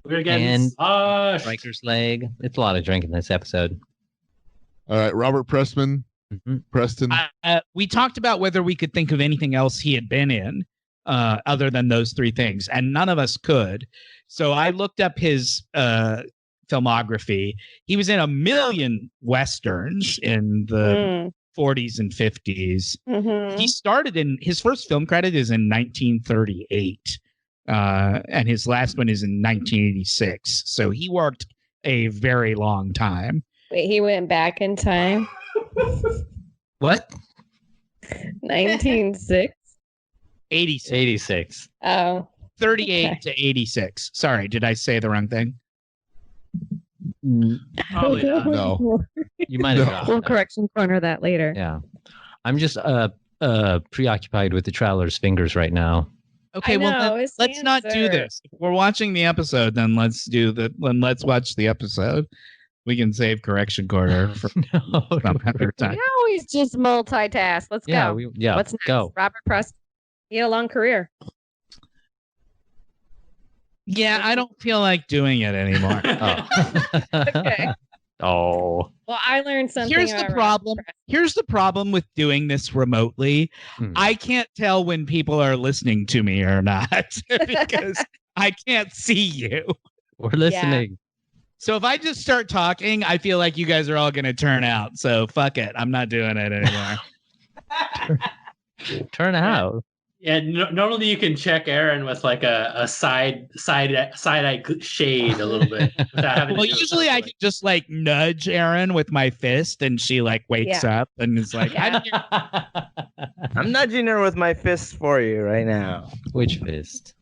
We're getting And- sloshed. Riker's leg. It's a lot of drinking this episode. All right, Robert Preston. Mhm. Preston. We talked about whether we could think of anything else he had been in other than those 3 things, and none of us could. So I looked up his filmography. He was in a million westerns in the 40s and 50s. He started in his first film credit is in 1938, and his last one is in 1986. So he worked a very long time. Wait, he went back in time. What? 1906. 86. 86. Oh, 38 Okay. to 86. Sorry, did I say the wrong thing? Probably not. No. You might have No. dropped We'll that. correction corner that later. Yeah. I'm just preoccupied with the traveler's fingers right now. Okay, I well know, then, his let's not hands do are- this. If we're watching the episode, then let's watch the episode. We can save correction corner for No. some other time. You always just multitask. Let's Yeah, go. yeah. What's next? Go. Robert Preston. He had a long career. Yeah, I don't feel like doing it anymore. Oh. Okay. Oh. Well, I learned something. Here's the about problem. Here's the problem with doing this remotely. Hmm. I can't tell when people are listening to me or not because I can't see you. We're listening. So if I just start talking, I feel like you guys are all going to turn out. So fuck it. I'm not doing it anymore. Turn out. Yeah, normally you can check Aaron with like a side eye shade a little bit. Without having to Well, do it usually I perfectly. can just like nudge Erin with my fist and she like wakes up and is like, Yeah. I'm nudging her with my fists for you right now. Which fist?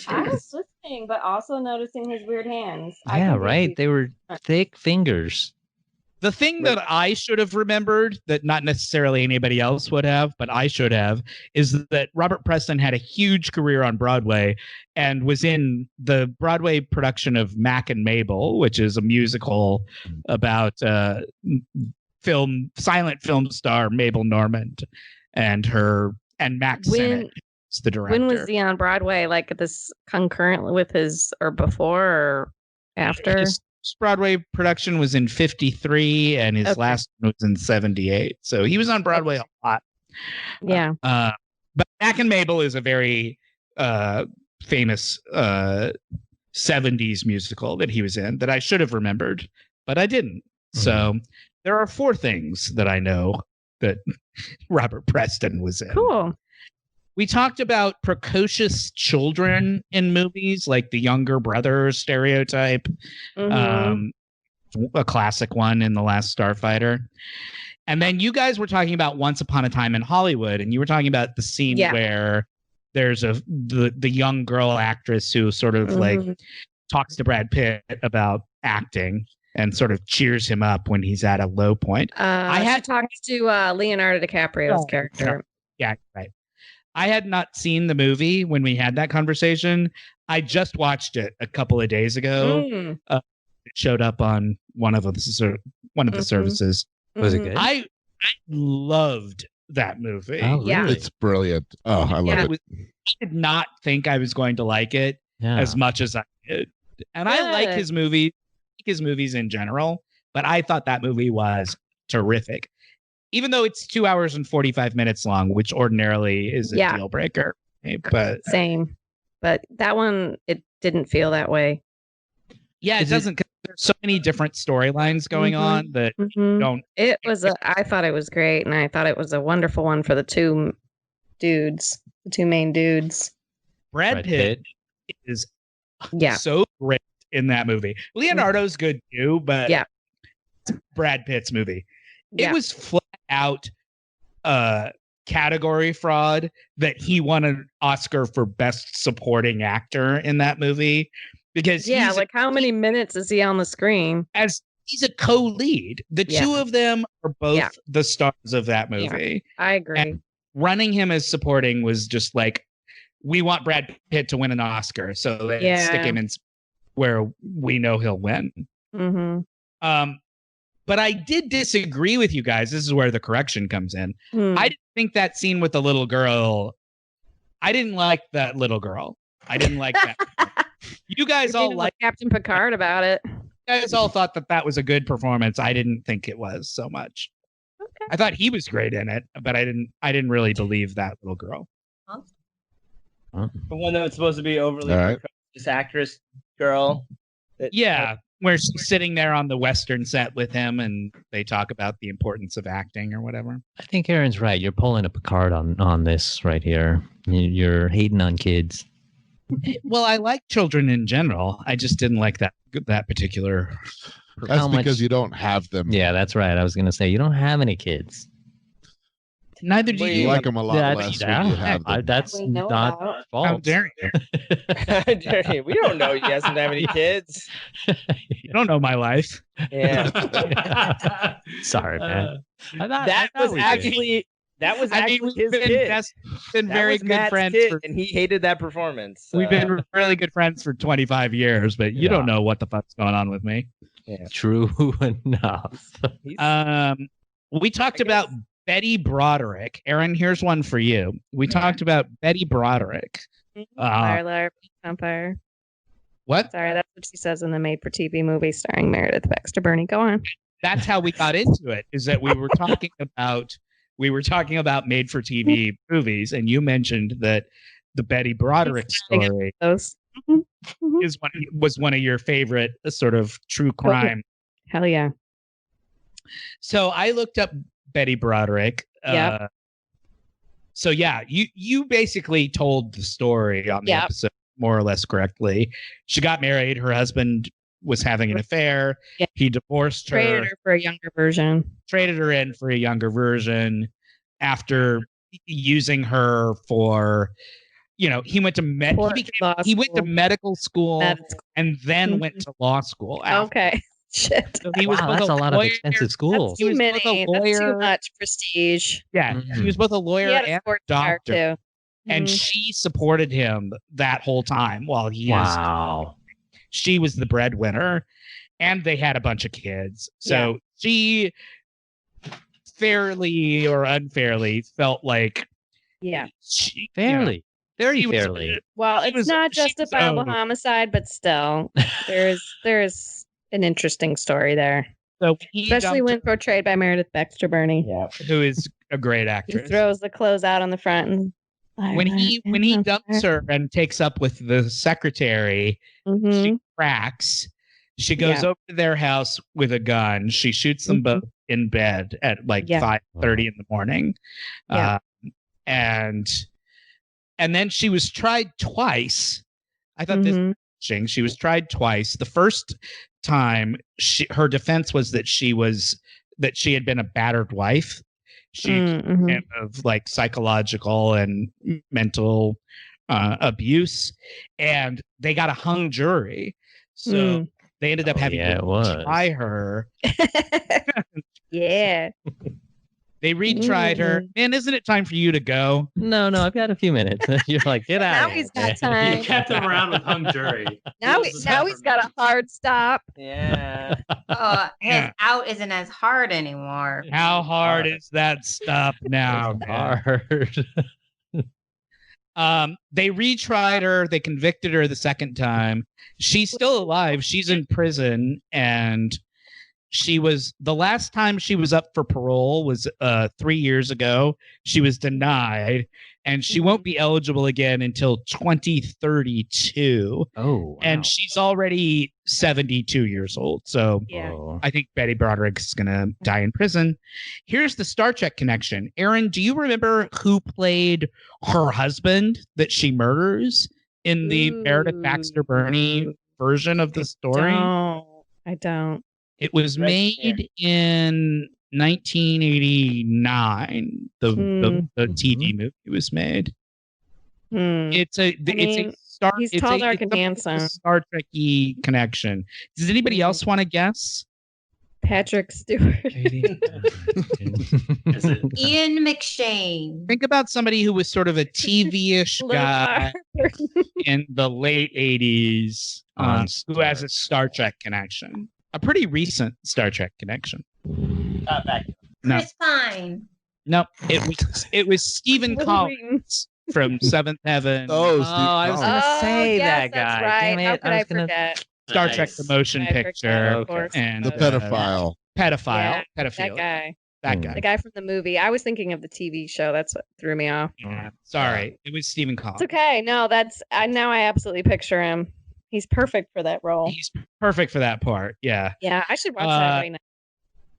I was listening, but also noticing his weird hands. Yeah, right. They were thick fingers. The thing that I should have remembered that not necessarily anybody else would have, but I should have, is that Robert Preston had a huge career on Broadway and was in the Broadway production of Mac and Mabel, which is a musical about silent film star Mabel Normand and Max Sennett is the director. When was he on Broadway? Like this concurrently with his or before or after? His Broadway production was in 1953 and his last one was in 1978. So he was on Broadway a lot. Yeah. But Mac and Mabel is a very famous 70s musical that he was in that I should have remembered, but I didn't. So there are 4 things that I know that Robert Preston was in. Cool. We talked about precocious children in movies, like the younger brother stereotype, a classic one in The Last Starfighter. And then you guys were talking about Once Upon a Time in Hollywood, and you were talking about the scene where there's the young girl actress who sort of like talks to Brad Pitt about acting and sort of cheers him up when he's at a low point. I had talked to Leonardo DiCaprio's character. Yeah, right. I had not seen the movie when we had that conversation. I just watched it a couple of days ago. It showed up on one of the services. Was it good? I loved that movie. Oh, really? It's brilliant. Oh, I love it. I did not think I was going to like it as much as I did. And I like his movies in general, but I thought that movie was terrific. Even though it's 2 hours and 45 minutes long, which ordinarily is a deal breaker. But same. But that one, it didn't feel that way. Yeah, it doesn't. There's so many different storylines going on that don't. It was. I thought it was great, and I thought it was a wonderful one for the two main dudes. Brad Pitt is so great in that movie. Leonardo's good too, but it's Brad Pitt's movie. It was flat out category fraud that he won an Oscar for Best Supporting Actor in that movie because like how many minutes is he on the screen? As he's a co-lead. The two of them are both the stars of that movie. Yeah, I agree. And running him as supporting was just like, we want Brad Pitt to win an Oscar, so let's stick him in where we know he'll win. But I did disagree with you guys. This is where the correction comes in. I didn't think that scene with the little girl. I didn't like that little girl. I didn't like that. You guys all like Captain Picard about it. You guys all thought that was a good performance. I didn't think it was so much. Okay. I thought he was great in it, but I didn't really believe that little girl. The one that was supposed to be overly precocious actress girl. Where she's sitting there on the Western set with him and they talk about the importance of acting or whatever. I think Aaron's right. You're pulling a Picard on this right here. You're hating on kids. Well, I like children in general. I just didn't like that particular. That's because you don't have them. Yeah, that's right. I was going to say, you don't have any kids. Neither do you. You like them a lot less when you have them. That's not fault. How dare you? We don't know he doesn't have any kids. You don't know my life. Yeah. Sorry, man. That was actually his kid. Been very good friends, and he hated that performance. We've been really good friends for 25 years, but you don't know what the fuck's going on with me. Yeah. True enough. We talked about Betty Broderick. Aaron, here's one for you. We talked about Betty Broderick. Vampire. What? Sorry, that's what she says in the made-for-TV movie starring Meredith Baxter Burney. Go on. That's how we got into it. Is that we were talking about made for TV movies, and you mentioned that the Betty Broderick story Those. Mhm. Mhm. was one of your favorite sort of true crime. Hell yeah. So I looked up Betty Broderick. Yep. So yeah, you basically told the story on the Yep. episode more or less correctly. She got married. Her husband was having an affair. Yeah. He divorced her. Traded her for a younger version. Traded her in for a younger version after using her for, he went to For law he went to school. medical school Med school. and then went to law school. after. Okay. Shit. So he was Wow, both that's a lot of lawyer- expensive schools. He was Too both many. a That's lawyer. too much prestige. Yeah, he was both a lawyer He had a and sports car doctor, too. and Mhm. she supported him that whole time while Wow. she was the breadwinner, and they had a bunch of kids. So she fairly or unfairly felt like Yeah. she, Fairly. Very she was- fairly. Well, She it's was- not she was justifiable owned. homicide, but still, there's an interesting story there, So he especially dumped when her, portrayed by Meredith Baxter Burney. Yeah. who is a great He actress. throws the clothes out on the front and When he dumps her and takes up with the secretary, Mhm. she cracks. She goes Yeah. over to their house with a gun. She shoots them Mhm. both in bed at like Yeah. 5:30 in the morning. Yeah. And then she was tried twice. I thought this was Mhm. interesting. She was tried twice. The first time her defense was that she had been a battered wife. She Mhm. kind of like psychological and mental abuse, and they got a hung jury. So they ended up having yeah, to it was. try her. Yeah. They retried her. Man, isn't it time for you to go? No, I've got a few minutes. You're like, get out. Now of he's here. got time. You kept him around with hung jury. Now This is he's got a hard stop. Yeah. His Yeah. out isn't as hard anymore. How hard is that stuff now? It's man? hard. They retried her. They convicted her the second time. She's still alive. She's in prison, and the last time she was up for parole was 3 years ago. She was denied, and she won't be eligible again until 2032. Oh, wow. And she's already 72 years old. So Yeah. Oh. I think Betty Broderick's going to die in prison. Here's the Star Trek connection. Aaron, do you remember who played her husband that she murders in the Meredith Baxter Burney version of the story? I don't. It was Right made in 1989. The TV movie was made. Hmm. It's a mean, Star. he's it's tall, a, dark, it's and a- handsome. it's a Star Trek-y connection. Does anybody else want to guess? Patrick Stewart. Is it? Ian McShane. Think about somebody who was sort of a TV-ish guy in the late 80s who has a Star Trek connection. A pretty recent Star Trek connection. Back. No. Chris Pine. No, it was Stephen Collins from Seventh Heaven. Oh, I was Steve gonna Oh, say yes, that that's guy. right. Damn it, How could I I was gonna- forget? Star Trek the motion I forget, picture of course. and the pedophile. pedophile, That pedophile. guy. That Hmm. guy. The guy from the movie. I was thinking of the TV show. That's what threw me off. Yeah, sorry, it was Stephen Collins. It's okay. No, now I absolutely picture him. He's perfect for that role. He's perfect for that part. Yeah. Yeah, I should watch that right now.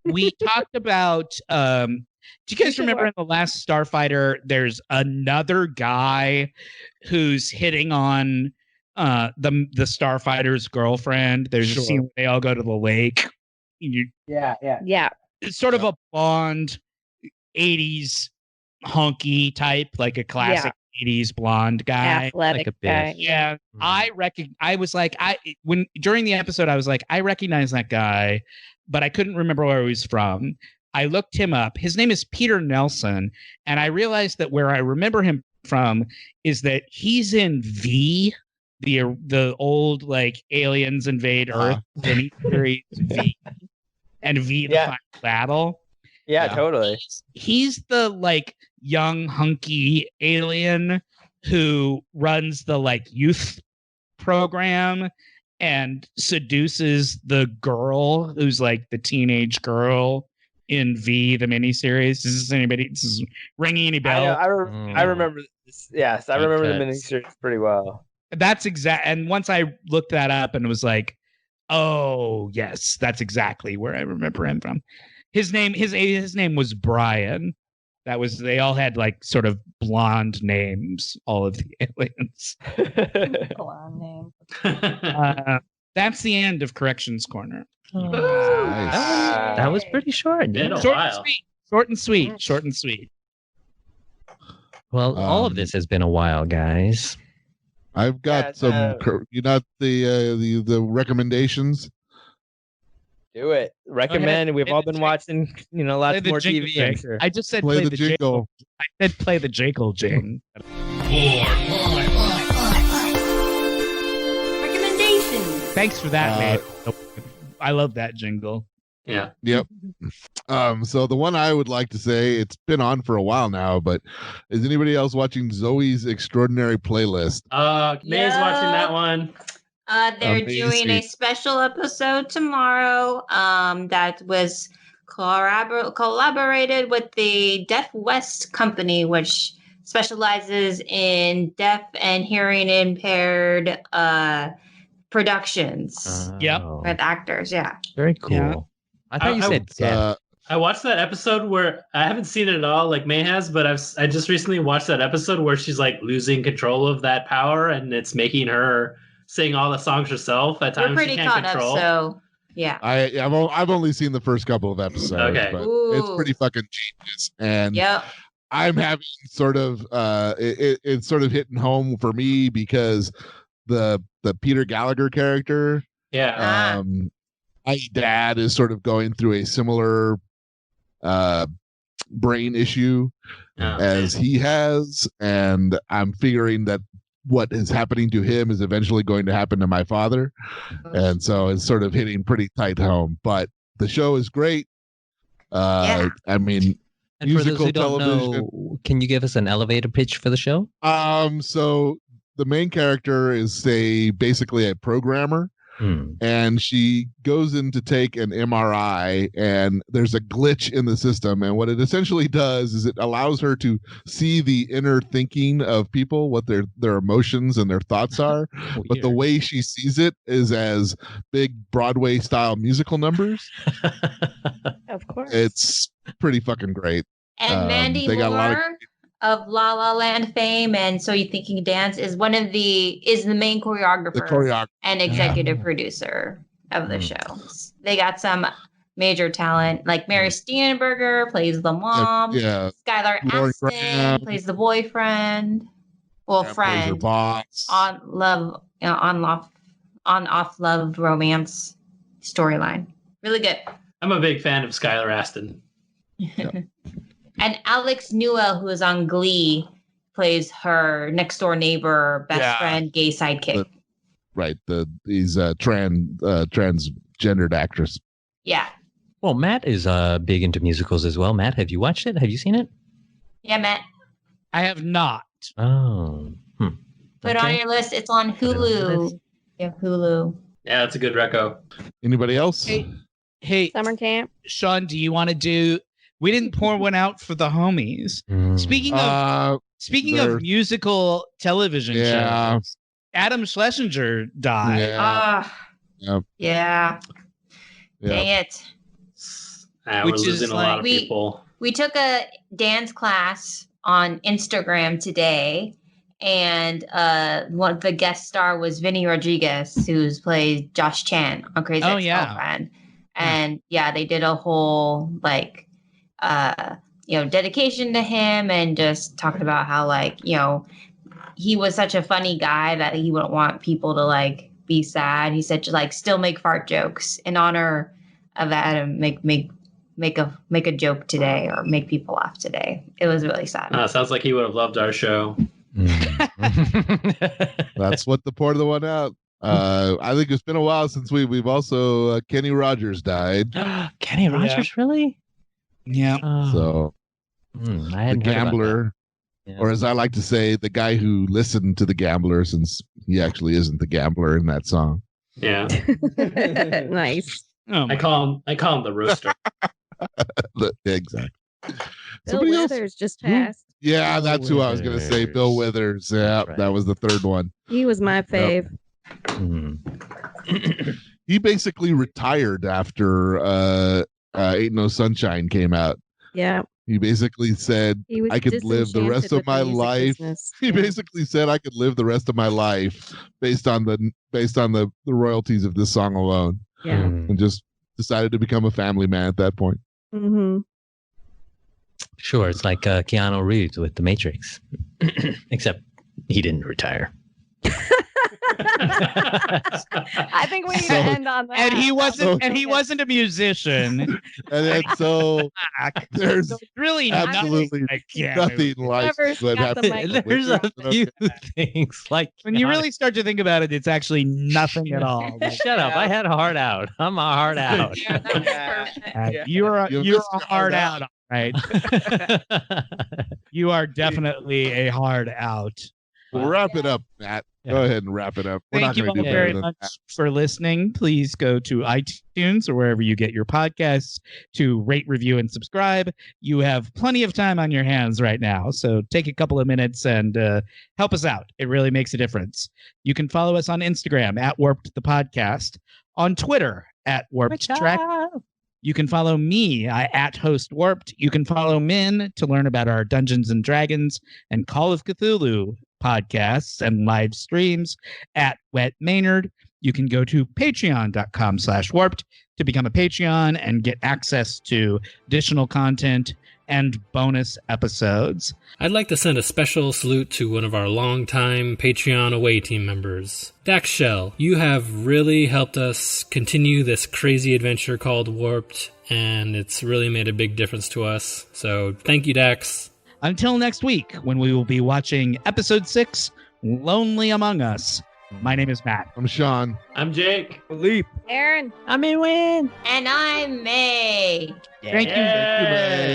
We talked about do you guys should remember watch- in the last Starfighter there's another guy who's hitting on the Starfighter's girlfriend? There's a Sure. scene where they all go to the lake. Yeah. Yeah. It's sort of a blonde 80s hunky type, like a classic 80s blonde guy. Athletic like a guy. bitch. Yeah, Mm. I was like, when during the episode, I was like, I recognize that guy, but I couldn't remember where he was from. I looked him up. His name is Peter Nelson, and I realized that where I remember him from is that he's in V, the old like aliens invade Earth mini series V, and V the Yeah. Final Battle. Yeah, Yeah. totally. He's the like young hunky alien who runs the like youth program and seduces the girl who's like the teenage girl in V, the miniseries. Is this ringing any bells? I remember this. Yes, I remember the Because- miniseries pretty well. That's exact. And once I looked that up and was like, oh yes, that's exactly where I remember him from. His name was Brian. That was, they all had like sort of blonde names, all of the aliens. Blonde name. That's the end of Corrections Corner. That was pretty short. Been yeah. a Short while. and sweet. Short and sweet. Short and sweet. Well, all of Um, this has been a while, guys. I've got Yeah, some. You got the recommendations. Do it. Recommend. We've Play all the been jingle. watching, Play lots the more jingle TV. I'm jing. sure. I just said Play play, the the jingle. jingle. I said play the jingle jing. Recommendations. Thanks for that, Uh, man. I love that jingle. Yeah. Yep. So the one I would like to say, it's been on for a while now, but is anybody else watching Zoe's Extraordinary Playlist? May's watching that one. They're doing a Amazing. special episode tomorrow. That was collaborated with the Deaf West Company, which specializes in deaf and hearing impaired productions Yep. Oh, with actors. Yeah. very cool. Yeah. I thought you I- said deaf. I watched that episode where I haven't seen it at all, like May has, but I just recently watched that episode where she's like losing control of that power, and it's making her sing all the songs herself. At We're times pretty she can't caught control. up, so yeah. I've only seen the first couple of episodes, Okay. but it's Ooh. pretty fucking genius. And Yep. I'm having sort of it's sort of hitting home for me because the Peter Gallagher character, Yeah. Ah. my dad is sort of going through a similar brain issue Yeah. as he has, and I'm figuring that what is happening to him is eventually going to happen to my father, and so it's sort of hitting pretty tight home. But the show is great. Yeah. I mean, And for those musical who don't television. know, can you give us an elevator pitch for the show? So the main character is basically a programmer, and she goes in to take an MRI, and there's a glitch in the system, and what it essentially does is it allows her to see the inner thinking of people, what their emotions and their thoughts are, but the Weird. way she sees it is as big Broadway style musical numbers. Of course. It's pretty fucking great. And Mandy they got a lot of- Moore of La La Land fame and So You Think You Can Dance is the main choreographer The choreographer. and executive producer of the show. They got some major talent like Mary Steenburgen plays the mom. Yeah, Skylar Lauren Aston Graham. plays the boyfriend. Well, plays her friend boss. on off love romance storyline. Really good. I'm a big fan of Skylar Aston. And Alex Newell, who is on Glee, plays her next door neighbor, best Yeah. friend, gay sidekick. Right, he's a transgendered actress. Yeah. Well, Matt is big into musicals as well. Matt, have you watched it? Have you seen it? Yeah, Matt. I have not. Oh. Put it on Okay. your list. It's on Put it on the Hulu. list. Yeah, Hulu. Yeah, that's a good reco. Anybody else? Hey, Summer camp. Sean, do you want to do? We didn't pour one out for the homies. Mm. Speaking of there- musical television Yeah. shows, Adam Schlesinger died. Yeah. Ah. Yep. Yeah. Dang it. We're Which is losing a lot of like- people. We took a dance class on Instagram today, and one of the guest star was Vinny Rodriguez, who's played Josh Chan on Crazy Oh, Ex-Girlfriend. And yeah, they did a whole dedication to him and just talked about how he was such a funny guy that he wouldn't want people to be sad. He said to still make fart jokes in honor of that and make a joke today or make people laugh today. It was really sad. Sounds like he would have loved our show. That's what the pour the one out. I think it's been a while since we've also Kenny Rogers died. Kenny Rogers, really? Yeah. Oh. So I the hadn't heard about that. gambler, Yeah. or as I like to say, the guy who listened to the gambler, since he actually isn't the gambler in that song. Yeah. Nice. Oh, I call him the rooster. Exactly. Bill Somebody else? Withers just Who? passed. Yeah, Bill that's who I was going to say. Bill Withers. Yeah, Right. that was the third one. He was my fave. Hmm. He basically retired after Ain't No Sunshine came out. Yeah. He basically said, He was I could live the rest disenchanted of with the my music life. business. He Yeah. basically said I could live the rest of my life based on the royalties of this song alone, Yeah. and just decided to become a family man at that point. Mm-hmm. Sure, it's like Keanu Reeves with The Matrix, except he didn't retire. I think we need So- to end on that. and he wasn't. So- And he wasn't a musician. And then so there's So it's really absolutely nothing like Whoever's what got the happened. mic. There's a few things like When you really start to think about it, it's actually nothing at all. shut up. I had a heart out. I'm a heart out. Yeah, that was perfect. You're You you're missed a your hard hard out, all right? You are definitely a hard out. We'll wrap it up, Matt. Go ahead and wrap it up. We're Thank you not all going to do very better than much that. for listening. Please go to iTunes or wherever you get your podcasts to rate, review, and subscribe. You have plenty of time on your hands right now, so take a couple of minutes and help us out. It really makes a difference. You can follow us on Instagram at Warped the Podcast, on Twitter at Warped Track. You can follow me at Host Warped. You can follow Min to learn about our Dungeons and Dragons and Call of Cthulhu podcasts and live streams at Wet Maynard. You can go to patreon.com/warped to become a Patreon and get access to additional content and bonus episodes. I'd like to send a special salute to one of our longtime Patreon away team members, Dax Shell. You have really helped us continue this crazy adventure called Warped, and it's really made a big difference to us. So thank you, Dax. Until next week, when we will be watching episode 6, Lonely Among Us. My name is Matt. I'm Sean. I'm Jake. Aaron. I may win. And I'm May. Thank you. Yay!